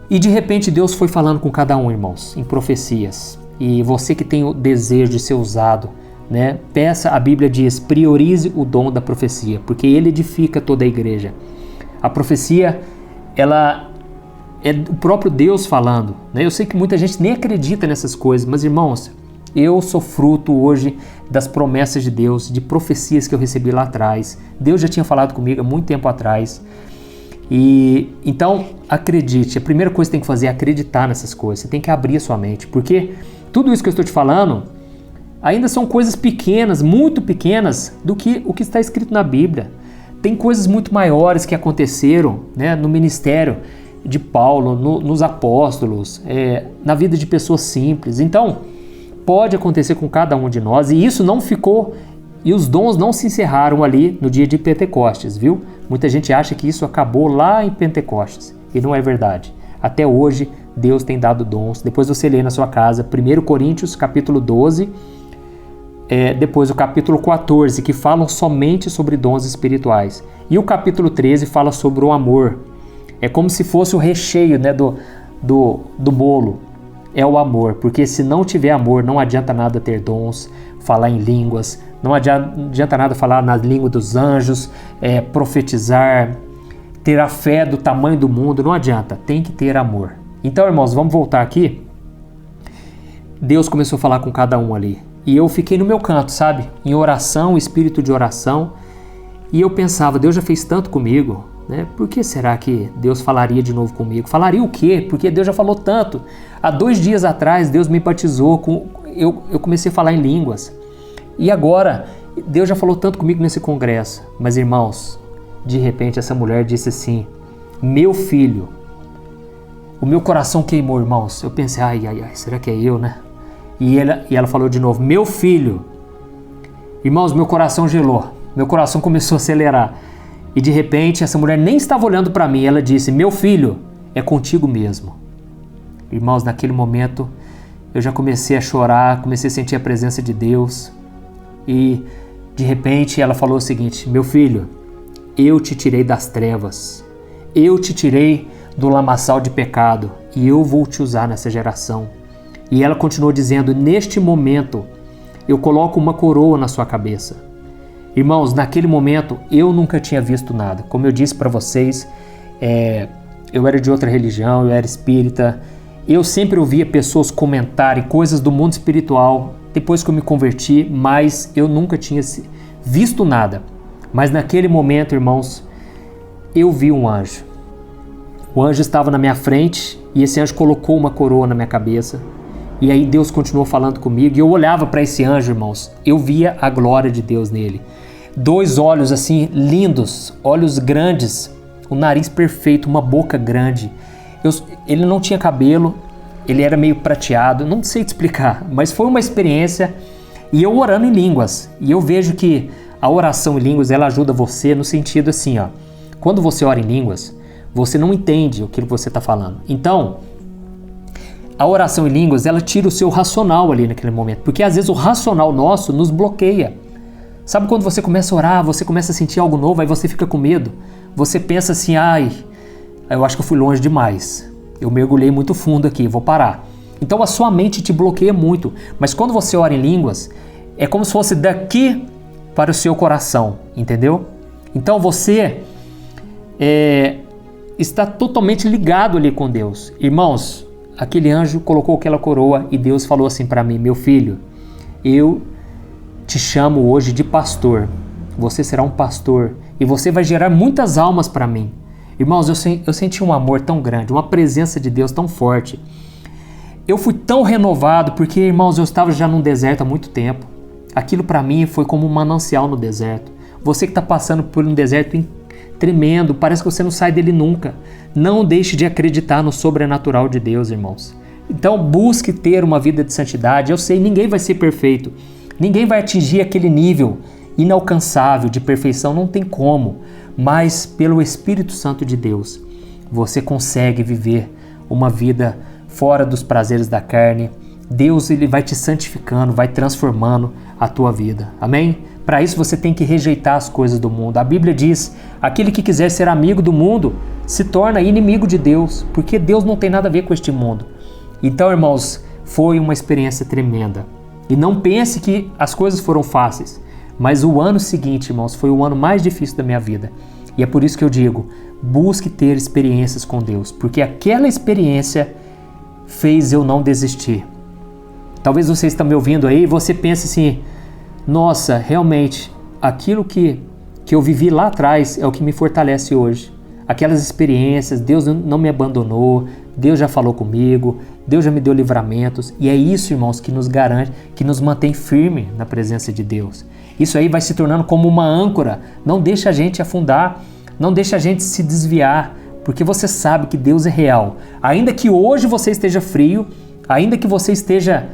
Speaker 1: E de repente Deus foi falando com cada um, irmãos, em profecias. E você que tem o desejo de ser usado, né? Peça, a Bíblia diz, priorize o dom da profecia, porque ele edifica toda a igreja. A profecia, ela é o próprio Deus falando, né? Eu sei que muita gente nem acredita nessas coisas, mas irmãos, eu sou fruto hoje das promessas de Deus, de profecias que eu recebi lá atrás. Deus já tinha falado comigo há muito tempo atrás. E então, acredite, a primeira coisa que você tem que fazer é acreditar nessas coisas. Você tem que abrir a sua mente, porque tudo isso que eu estou te falando ainda são coisas pequenas, muito pequenas do que o que está escrito na Bíblia. Tem coisas muito maiores que aconteceram, né, no ministério de Paulo, nos apóstolos, na vida de pessoas simples. Então, pode acontecer com cada um de nós, e isso não ficou, e os dons não se encerraram ali no dia de Pentecostes, viu? Muita gente acha que isso acabou lá em Pentecostes, e não é verdade. Até hoje, Deus tem dado dons. Depois você lê na sua casa 1 Coríntios capítulo 12, depois o capítulo 14, que falam somente sobre dons espirituais. E o capítulo 13 fala sobre o amor. É como se fosse o recheio, né, do bolo. É o amor, porque se não tiver amor, não adianta nada ter dons, falar em línguas, não adianta nada falar na língua dos anjos, profetizar, ter a fé do tamanho do mundo, não adianta, tem que ter amor. Então, irmãos, vamos voltar aqui. Deus começou a falar com cada um ali, e eu fiquei no meu canto, sabe? Em oração, espírito de oração, e eu pensava, Deus já fez tanto comigo, né? Por que será que Deus falaria de novo comigo? Falaria o quê? Porque Deus já falou tanto. Há 2 dias atrás, Deus me batizou, eu comecei a falar em línguas. E agora, Deus já falou tanto comigo nesse congresso. Mas, irmãos, de repente essa mulher disse assim, meu filho, o meu coração queimou, irmãos. Eu pensei, ai, será que é eu, né? E ela falou de novo, meu filho. Irmãos, meu coração gelou, meu coração começou a acelerar. E de repente essa mulher nem estava olhando para mim, ela disse, meu filho, é contigo mesmo. Irmãos, naquele momento eu já comecei a chorar, comecei a sentir a presença de Deus. E de repente ela falou o seguinte, meu filho, eu te tirei das trevas, eu te tirei do lamaçal de pecado e eu vou te usar nessa geração. E ela continuou dizendo, neste momento eu coloco uma coroa na sua cabeça. Irmãos, naquele momento eu nunca tinha visto nada. Como eu disse para vocês, eu era de outra religião, eu era espírita. Eu sempre ouvia pessoas comentarem coisas do mundo espiritual depois que eu me converti, mas eu nunca tinha visto nada. Mas naquele momento, irmãos, eu vi um anjo. O anjo estava na minha frente e esse anjo colocou uma coroa na minha cabeça. E aí Deus continuou falando comigo e eu olhava para esse anjo, irmãos, eu via a glória de Deus nele. 2 olhos assim lindos, olhos grandes, um nariz perfeito, uma boca grande. Ele não tinha cabelo, ele era meio prateado, não sei te explicar, mas foi uma experiência. E eu orando em línguas, e eu vejo que a oração em línguas, ela ajuda você no sentido assim, ó, quando você ora em línguas, você não entende aquilo que você está falando. Então, a oração em línguas, ela tira o seu racional ali naquele momento, porque às vezes o racional nosso nos bloqueia. Sabe quando você começa a orar, você começa a sentir algo novo, aí você fica com medo, você pensa assim, eu acho que eu fui longe demais, eu mergulhei muito fundo aqui, vou parar. Então a sua mente te bloqueia muito, mas quando você ora em línguas, é como se fosse daqui para o seu coração, entendeu? Então você está totalmente ligado ali com Deus. Irmãos, aquele anjo colocou aquela coroa e Deus falou assim para mim, meu filho, eu te chamo hoje de pastor, você será um pastor e você vai gerar muitas almas para mim. Irmãos, eu senti um amor tão grande, uma presença de Deus tão forte. Eu fui tão renovado porque, irmãos, eu estava já num deserto há muito tempo. Aquilo para mim foi como um manancial no deserto. Você que está passando por um deserto tremendo, parece que você não sai dele nunca. Não deixe de acreditar no sobrenatural de Deus, irmãos. Então busque ter uma vida de santidade. Eu sei, ninguém vai ser perfeito. Ninguém vai atingir aquele nível inalcançável de perfeição, não tem como. Mas pelo Espírito Santo de Deus, você consegue viver uma vida fora dos prazeres da carne. Deus, ele vai te santificando, vai transformando a tua vida. Amém? Para isso você tem que rejeitar as coisas do mundo. A Bíblia diz, aquele que quiser ser amigo do mundo se torna inimigo de Deus, porque Deus não tem nada a ver com este mundo. Então, irmãos, foi uma experiência tremenda. E não pense que as coisas foram fáceis, mas o ano seguinte, irmãos, foi o ano mais difícil da minha vida. E é por isso que eu digo, busque ter experiências com Deus, porque aquela experiência fez eu não desistir. Talvez você está me ouvindo aí e você pense assim, nossa, realmente, aquilo que eu vivi lá atrás é o que me fortalece hoje. Aquelas experiências, Deus não me abandonou, Deus já falou comigo, Deus já me deu livramentos. E é isso, irmãos, que nos garante, que nos mantém firme na presença de Deus. Isso aí vai se tornando como uma âncora, não deixa a gente afundar, não deixa a gente se desviar, porque você sabe que Deus é real. Ainda que hoje você esteja frio, ainda que você esteja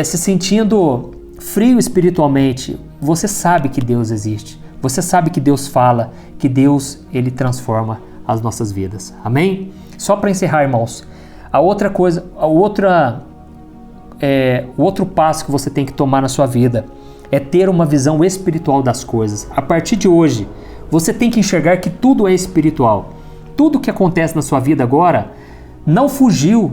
Speaker 1: se sentindo frio espiritualmente, você sabe que Deus existe. Você sabe que Deus fala, que Deus, ele transforma as nossas vidas. Amém? Só para encerrar, irmãos, o outro passo que você tem que tomar na sua vida é ter uma visão espiritual das coisas. A partir de hoje, você tem que enxergar que tudo é espiritual. Tudo que acontece na sua vida agora não fugiu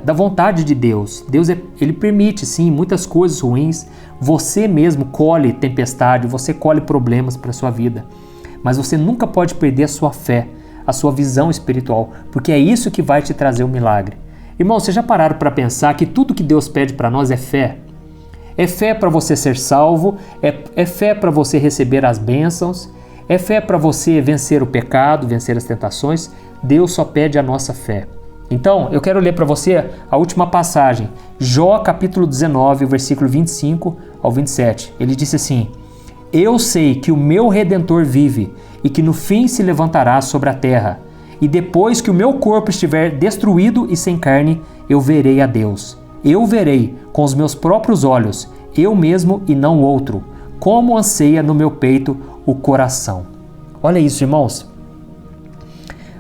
Speaker 1: da vontade de Deus. Deus, ele permite, sim, muitas coisas ruins. Você mesmo colhe tempestade, você colhe problemas para a sua vida. Mas você nunca pode perder a sua fé, a sua visão espiritual, porque é isso que vai te trazer o milagre. Irmão, vocês já pararam para pensar que tudo que Deus pede para nós é fé? É fé para você ser salvo, é fé para você receber as bênçãos, é fé para você vencer o pecado, vencer as tentações. Deus só pede a nossa fé. Então, eu quero ler para você a última passagem, Jó capítulo 19, versículo 25 ao 27. Ele disse assim, eu sei que o meu Redentor vive e que no fim se levantará sobre a terra. E depois que o meu corpo estiver destruído e sem carne, eu verei a Deus. Eu verei com os meus próprios olhos, eu mesmo e não outro, como anseia no meu peito o coração. Olha isso, irmãos.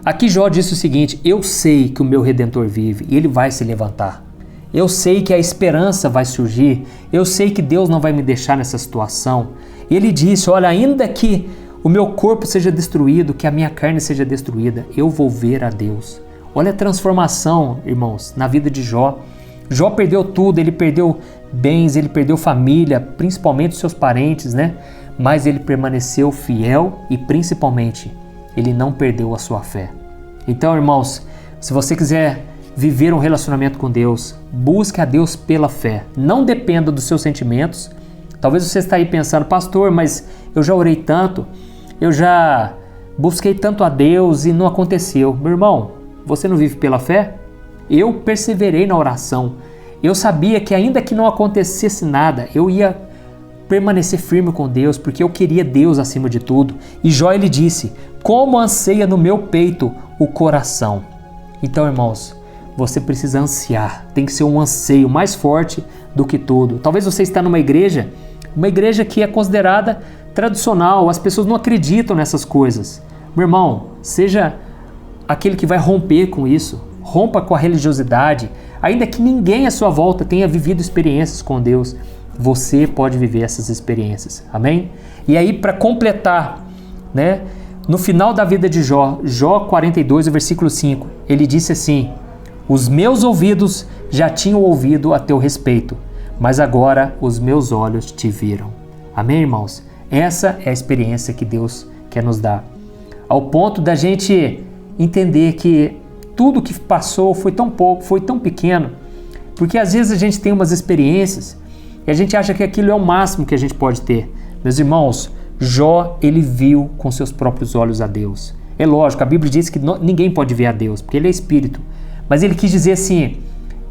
Speaker 1: Aqui Jó disse o seguinte, eu sei que o meu Redentor vive e ele vai se levantar. Eu sei que a esperança vai surgir, eu sei que Deus não vai me deixar nessa situação. E ele disse, olha, ainda que o meu corpo seja destruído, que a minha carne seja destruída, eu vou ver a Deus. Olha a transformação, irmãos, na vida de Jó. Jó perdeu tudo, ele perdeu bens, ele perdeu família, principalmente seus parentes, né? Mas ele permaneceu fiel e principalmente ele não perdeu a sua fé. Então, irmãos, se você quiser viver um relacionamento com Deus, busque a Deus pela fé. Não dependa dos seus sentimentos. Talvez você está aí pensando, pastor, mas eu já orei tanto, eu já busquei tanto a Deus e não aconteceu. Meu irmão, você não vive pela fé? Eu perseverei na oração. Eu sabia que ainda que não acontecesse nada, eu ia permanecer firme com Deus, porque eu queria Deus acima de tudo. E Jó, ele disse, como anseia no meu peito o coração. Então, irmãos, você precisa ansiar, tem que ser um anseio mais forte do que tudo. Talvez você está numa igreja que é considerada tradicional, as pessoas não acreditam nessas coisas. Meu irmão, seja aquele que vai romper com isso, rompa com a religiosidade, ainda que ninguém à sua volta tenha vivido experiências com Deus, você pode viver essas experiências, amém? E aí, para completar, né, no final da vida de Jó, Jó 42, versículo 5, ele disse assim, os meus ouvidos já tinham ouvido a teu respeito, mas agora os meus olhos te viram. Amém, irmãos? Essa é a experiência que Deus quer nos dar. Ao ponto da gente entender que tudo que passou foi tão pouco, foi tão pequeno, porque às vezes a gente tem umas experiências e a gente acha que aquilo é o máximo que a gente pode ter. Meus irmãos, Jó, ele viu com seus próprios olhos a Deus. É lógico, a Bíblia diz que ninguém pode ver a Deus, porque ele é espírito. Mas ele quis dizer assim,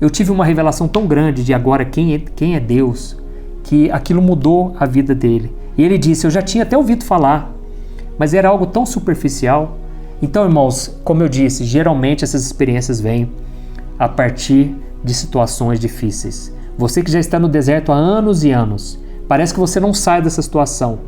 Speaker 1: eu tive uma revelação tão grande de agora quem é Deus, que aquilo mudou a vida dele. E ele disse, eu já tinha até ouvido falar, mas era algo tão superficial. Então, irmãos, como eu disse, geralmente essas experiências vêm a partir de situações difíceis. Você que já está no deserto há anos e anos, parece que você não sai dessa situação.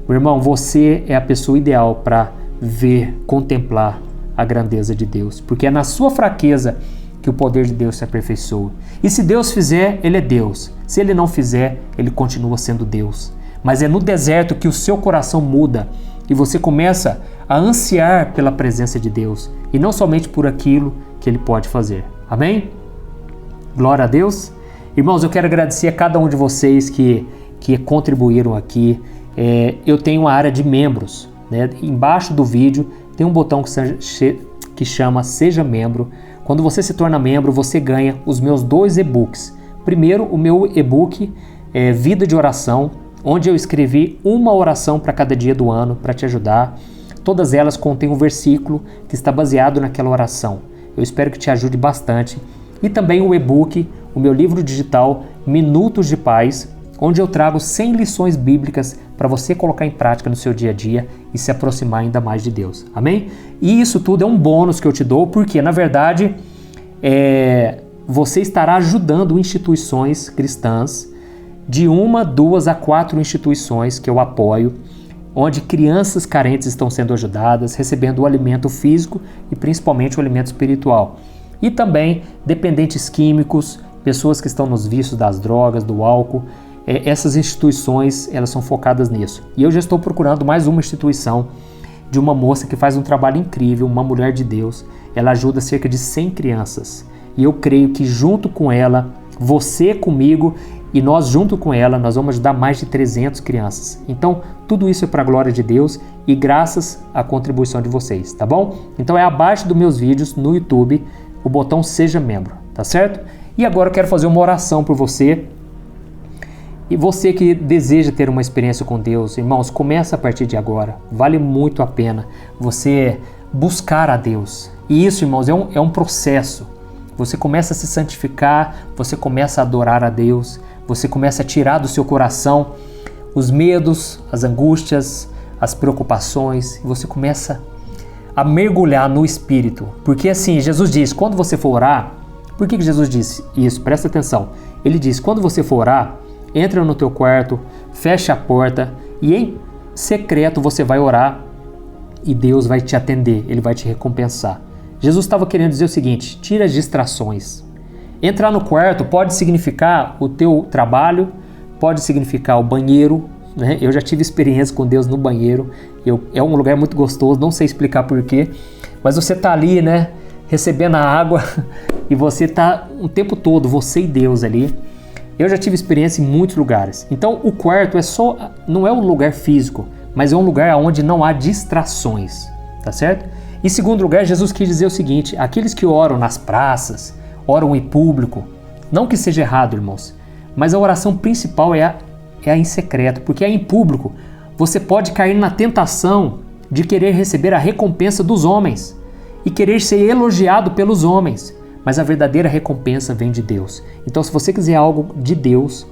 Speaker 1: Meu irmão, você é a pessoa ideal para ver, contemplar a grandeza de Deus, porque é na sua fraqueza que o poder de Deus se aperfeiçoa. E se Deus fizer, Ele é Deus. Se Ele não fizer, Ele continua sendo Deus. Mas é no deserto que o seu coração muda e você começa a ansiar pela presença de Deus e não somente por aquilo que Ele pode fazer. Amém? Glória a Deus. Irmãos, eu quero agradecer a cada um de vocês que contribuíram aqui. Eu tenho uma área de membros, né? Embaixo do vídeo tem um botão que chama Seja Membro. Quando você se torna membro, você ganha os meus 2 e-books. Primeiro, o meu e-book Vida de Oração, onde eu escrevi uma oração para cada dia do ano para te ajudar. Todas elas contêm um versículo que está baseado naquela oração. Eu espero que te ajude bastante. E também o e-book, o meu livro digital Minutos de Paz, onde eu trago 100 lições bíblicas para você colocar em prática no seu dia a dia e se aproximar ainda mais de Deus. Amém? E isso tudo é um bônus que eu te dou, porque na verdade você estará ajudando instituições cristãs, de 1, 2 a 4 instituições que eu apoio, onde crianças carentes estão sendo ajudadas, recebendo o alimento físico e principalmente o alimento espiritual. E também dependentes químicos, pessoas que estão nos vícios das drogas, do álcool. Essas instituições, elas são focadas nisso. E eu já estou procurando mais uma instituição de uma moça que faz um trabalho incrível, uma mulher de Deus. Ela ajuda cerca de 100 crianças. E eu creio que junto com ela, você comigo e nós junto com ela, nós vamos ajudar mais de 300 crianças. Então, tudo isso é para a glória de Deus e graças à contribuição de vocês, tá bom? Então é abaixo dos meus vídeos no YouTube, o botão Seja Membro, tá certo? E agora eu quero fazer uma oração por você. E você que deseja ter uma experiência com Deus, irmãos, começa a partir de agora. Vale muito a pena você buscar a Deus. E isso, irmãos, é um processo. Você começa a se santificar, você começa a adorar a Deus, você começa a tirar do seu coração os medos, as angústias, as preocupações, e você começa a mergulhar no Espírito. Porque assim, Jesus diz, quando você for orar, por que Jesus disse isso? Presta atenção. Ele diz, quando você for orar, entra no teu quarto, fecha a porta e em secreto você vai orar e Deus vai te atender, Ele vai te recompensar. Jesus estava querendo dizer o seguinte, tira as distrações. Entrar no quarto pode significar o teu trabalho, pode significar o banheiro, né? Eu já tive experiência com Deus no banheiro, é um lugar muito gostoso, não sei explicar porquê, mas você está ali, né, recebendo a água e você está o tempo todo, você e Deus ali. Eu já tive experiência em muitos lugares. Então o quarto não é um lugar físico, mas é um lugar onde não há distrações, tá certo? Em segundo lugar, Jesus quis dizer o seguinte, aqueles que oram nas praças, oram em público, não que seja errado, irmãos, mas a oração principal é em secreto, porque é em público. Você pode cair na tentação de querer receber a recompensa dos homens e querer ser elogiado pelos homens, mas a verdadeira recompensa vem de Deus. Então, se você quiser algo de Deus,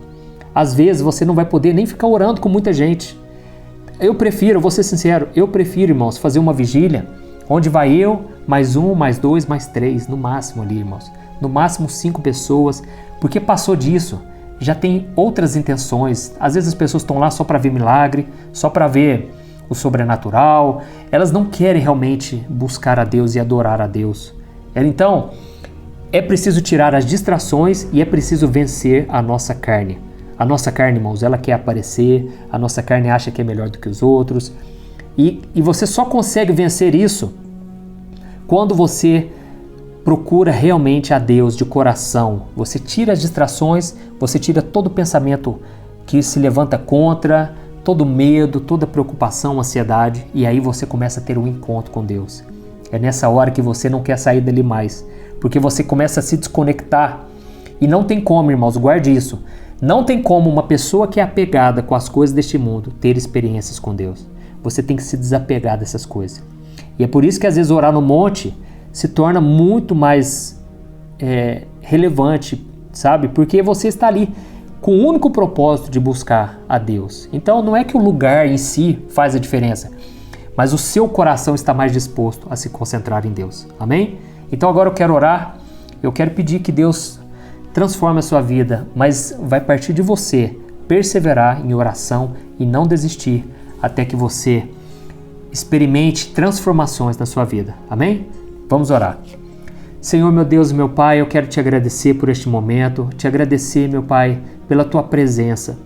Speaker 1: às vezes você não vai poder nem ficar orando com muita gente. Vou ser sincero, eu prefiro, irmãos, fazer uma vigília onde vai eu, mais 1, mais 2, mais 3, no máximo ali, irmãos. No máximo 5 pessoas, porque passou disso, já tem outras intenções. Às vezes as pessoas estão lá só para ver milagre, só para ver o sobrenatural. Elas não querem realmente buscar a Deus e adorar a Deus. Então, é preciso tirar as distrações e é preciso vencer a nossa carne. A nossa carne, irmãos, ela quer aparecer, a nossa carne acha que é melhor do que os outros. E você só consegue vencer isso quando você procura realmente a Deus de coração. Você tira as distrações, você tira todo o pensamento que se levanta contra, todo medo, toda preocupação, ansiedade, e aí você começa a ter um encontro com Deus. É nessa hora que você não quer sair dali mais, porque você começa a se desconectar. E não tem como, irmãos, guarde isso. Não tem como uma pessoa que é apegada com as coisas deste mundo ter experiências com Deus. Você tem que se desapegar dessas coisas. E é por isso que às vezes orar no monte se torna muito mais relevante, sabe? Porque você está ali com o único propósito de buscar a Deus. Então não é que o lugar em si faz a diferença, mas o seu coração está mais disposto a se concentrar em Deus. Amém? Então agora eu quero orar, eu quero pedir que Deus transforme a sua vida, mas vai partir de você perseverar em oração e não desistir até que você experimente transformações na sua vida. Amém? Vamos orar. Senhor, meu Deus e meu Pai, eu quero te agradecer por este momento, te agradecer, meu Pai, pela tua presença.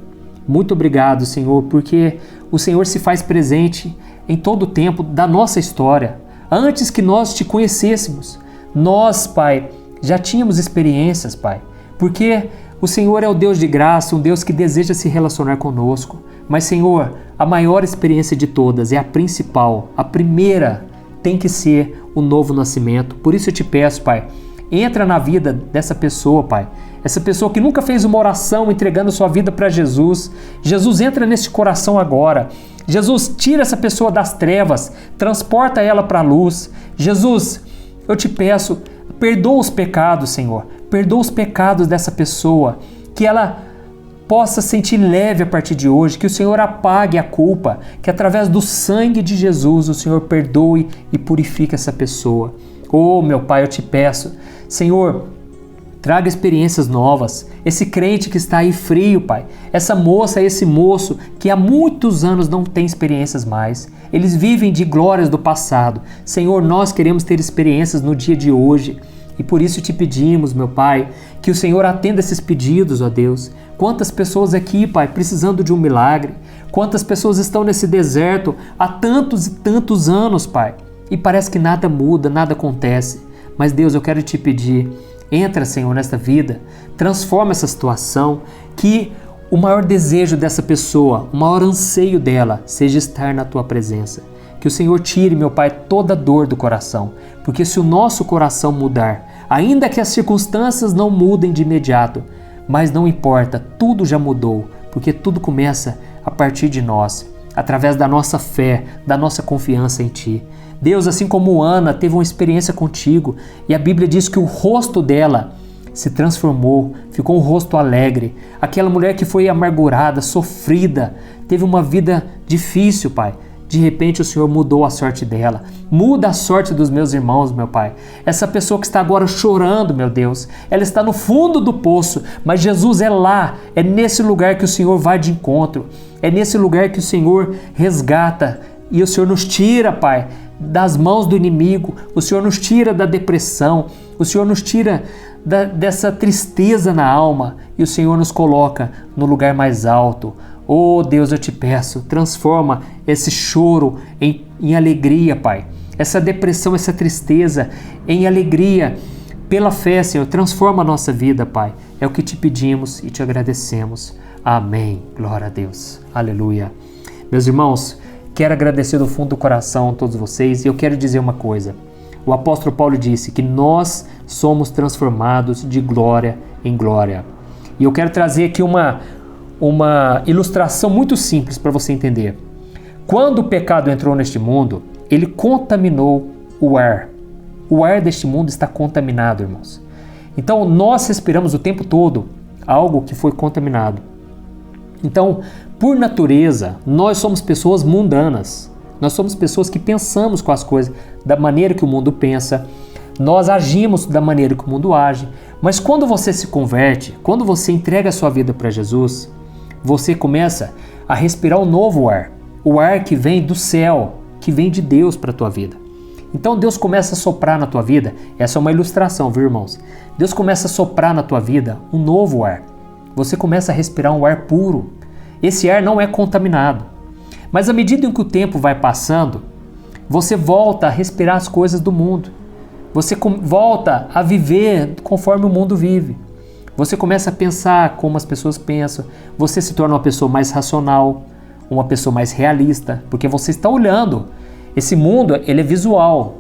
Speaker 1: Muito obrigado, Senhor, porque o Senhor se faz presente em todo o tempo da nossa história. Antes que nós te conhecêssemos, nós, Pai, já tínhamos experiências, Pai, porque o Senhor é o Deus de graça, um Deus que deseja se relacionar conosco. Mas, Senhor, a maior experiência de todas é a principal, a primeira tem que ser o novo nascimento. Por isso eu te peço, Pai, entra na vida dessa pessoa, Pai. Essa pessoa que nunca fez uma oração entregando sua vida para Jesus. Jesus, entra nesse coração agora. Jesus, tira essa pessoa das trevas, transporta ela para a luz. Jesus, eu te peço, perdoa os pecados, Senhor. Perdoa os pecados dessa pessoa, que ela possa sentir leve a partir de hoje, que o Senhor apague a culpa, que através do sangue de Jesus o Senhor perdoe e purifique essa pessoa. Oh, meu Pai, eu te peço, Senhor, traga experiências novas. Esse crente que está aí frio, Pai, essa moça, esse moço que há muitos anos não tem experiências mais, eles vivem de glórias do passado. Senhor, nós queremos ter experiências no dia de hoje. E por isso te pedimos, meu Pai, que o Senhor atenda esses pedidos, ó Deus. Quantas pessoas aqui, Pai, precisando de um milagre. Quantas pessoas estão nesse deserto há tantos e tantos anos, Pai. E parece que nada muda, nada acontece. Mas Deus, eu quero te pedir, entra, Senhor, nesta vida. Transforma essa situação, que o maior desejo dessa pessoa, o maior anseio dela, seja estar na Tua presença. Que o Senhor tire, meu Pai, toda dor do coração. Porque se o nosso coração mudar, ainda que as circunstâncias não mudem de imediato, mas não importa, tudo já mudou, porque tudo começa a partir de nós, através da nossa fé, da nossa confiança em Ti. Deus, assim como Ana teve uma experiência contigo, e a Bíblia diz que o rosto dela se transformou, ficou um rosto alegre. Aquela mulher que foi amargurada, sofrida, teve uma vida difícil, Pai. De repente o Senhor mudou a sorte dela. Muda a sorte dos meus irmãos, meu Pai. Essa pessoa que está agora chorando, meu Deus, ela está no fundo do poço, mas Jesus é lá, é nesse lugar que o Senhor vai de encontro. É nesse lugar que o Senhor resgata e o Senhor nos tira, Pai, das mãos do inimigo. O Senhor nos tira da depressão. O Senhor nos tira dessa tristeza na alma e o Senhor nos coloca no lugar mais alto. Oh Deus, eu te peço, transforma esse choro em alegria, Pai. Essa depressão, essa tristeza em alegria. Pela fé, Senhor, transforma a nossa vida, Pai. É o que te pedimos e te agradecemos. Amém. Glória a Deus. Aleluia. Meus irmãos, quero agradecer do fundo do coração a todos vocês e eu quero dizer uma coisa. O apóstolo Paulo disse que nós somos transformados de glória em glória. E eu quero trazer aqui uma ilustração muito simples para você entender. Quando o pecado entrou neste mundo, ele contaminou o ar. O ar deste mundo está contaminado, irmãos. Então, nós respiramos o tempo todo algo que foi contaminado. Então, por natureza, nós somos pessoas mundanas. Nós somos pessoas que pensamos com as coisas da maneira que o mundo pensa. Nós agimos da maneira que o mundo age. Mas quando você se converte, quando você entrega a sua vida para Jesus, você começa a respirar um novo ar. O ar que vem do céu, que vem de Deus para a tua vida. Então Deus começa a soprar na tua vida. Essa é uma ilustração, viu, irmãos? Deus começa a soprar na tua vida um novo ar. Você começa a respirar um ar puro. Esse ar não é contaminado. Mas à medida em que o tempo vai passando, você volta a respirar as coisas do mundo. Você volta a viver conforme o mundo vive. Você começa a pensar como as pessoas pensam. Você se torna uma pessoa mais racional, uma pessoa mais realista, porque você está olhando. Esse mundo, ele é visual.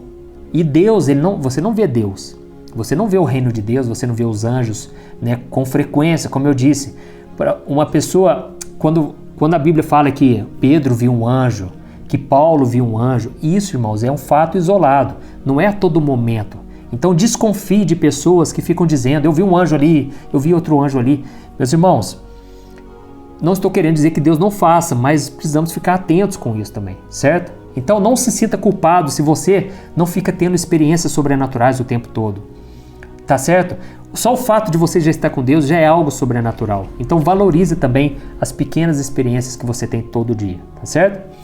Speaker 1: E Deus, você não vê Deus. Você não vê o reino de Deus, você não vê os anjos, né, com frequência, como eu disse. Para uma pessoa, quando a Bíblia fala que Pedro viu um anjo, que Paulo viu um anjo, isso, irmãos, é um fato isolado, não é a todo momento. Então desconfie de pessoas que ficam dizendo, eu vi um anjo ali, eu vi outro anjo ali. Meus irmãos, não estou querendo dizer que Deus não faça, mas precisamos ficar atentos com isso também, certo? Então não se sinta culpado se você não fica tendo experiências sobrenaturais o tempo todo, tá certo? Só o fato de você já estar com Deus já é algo sobrenatural. Então valorize também as pequenas experiências que você tem todo dia, tá certo?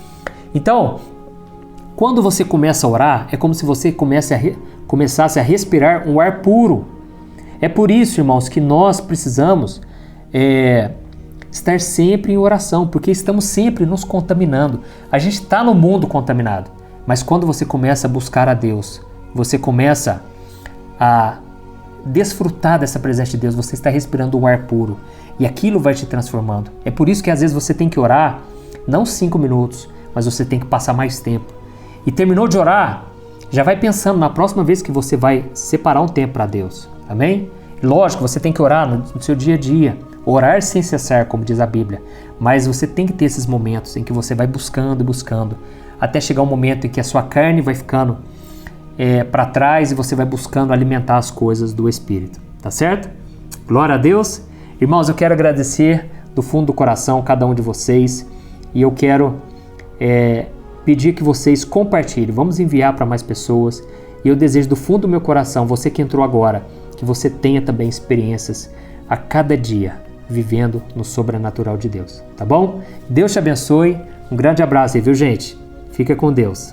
Speaker 1: Então, Quando você começa a orar, é como se você começasse a respirar um ar puro. É por isso, irmãos, que nós precisamos estar sempre em oração, porque estamos sempre nos contaminando. A gente está no mundo contaminado, mas quando você começa a buscar a Deus, você começa a desfrutar dessa presença de Deus, você está respirando um ar puro e aquilo vai te transformando. É por isso que às vezes você tem que orar, não 5 minutos, mas você tem que passar mais tempo. E terminou de orar, já vai pensando na próxima vez que você vai separar um tempo para Deus. Amém? Lógico, você tem que orar no seu dia a dia, orar sem cessar, como diz a Bíblia, mas você tem que ter esses momentos em que você vai buscando e buscando, até chegar um momento em que a sua carne vai ficando para trás e você vai buscando alimentar as coisas do Espírito, tá certo? Glória a Deus. Irmãos, eu quero agradecer do fundo do coração cada um de vocês e eu quero pedir que vocês compartilhem, vamos enviar para mais pessoas e eu desejo do fundo do meu coração, você que entrou agora, que você tenha também experiências a cada dia vivendo no sobrenatural de Deus, tá bom? Deus te abençoe, um grande abraço aí, viu gente? Fica com Deus.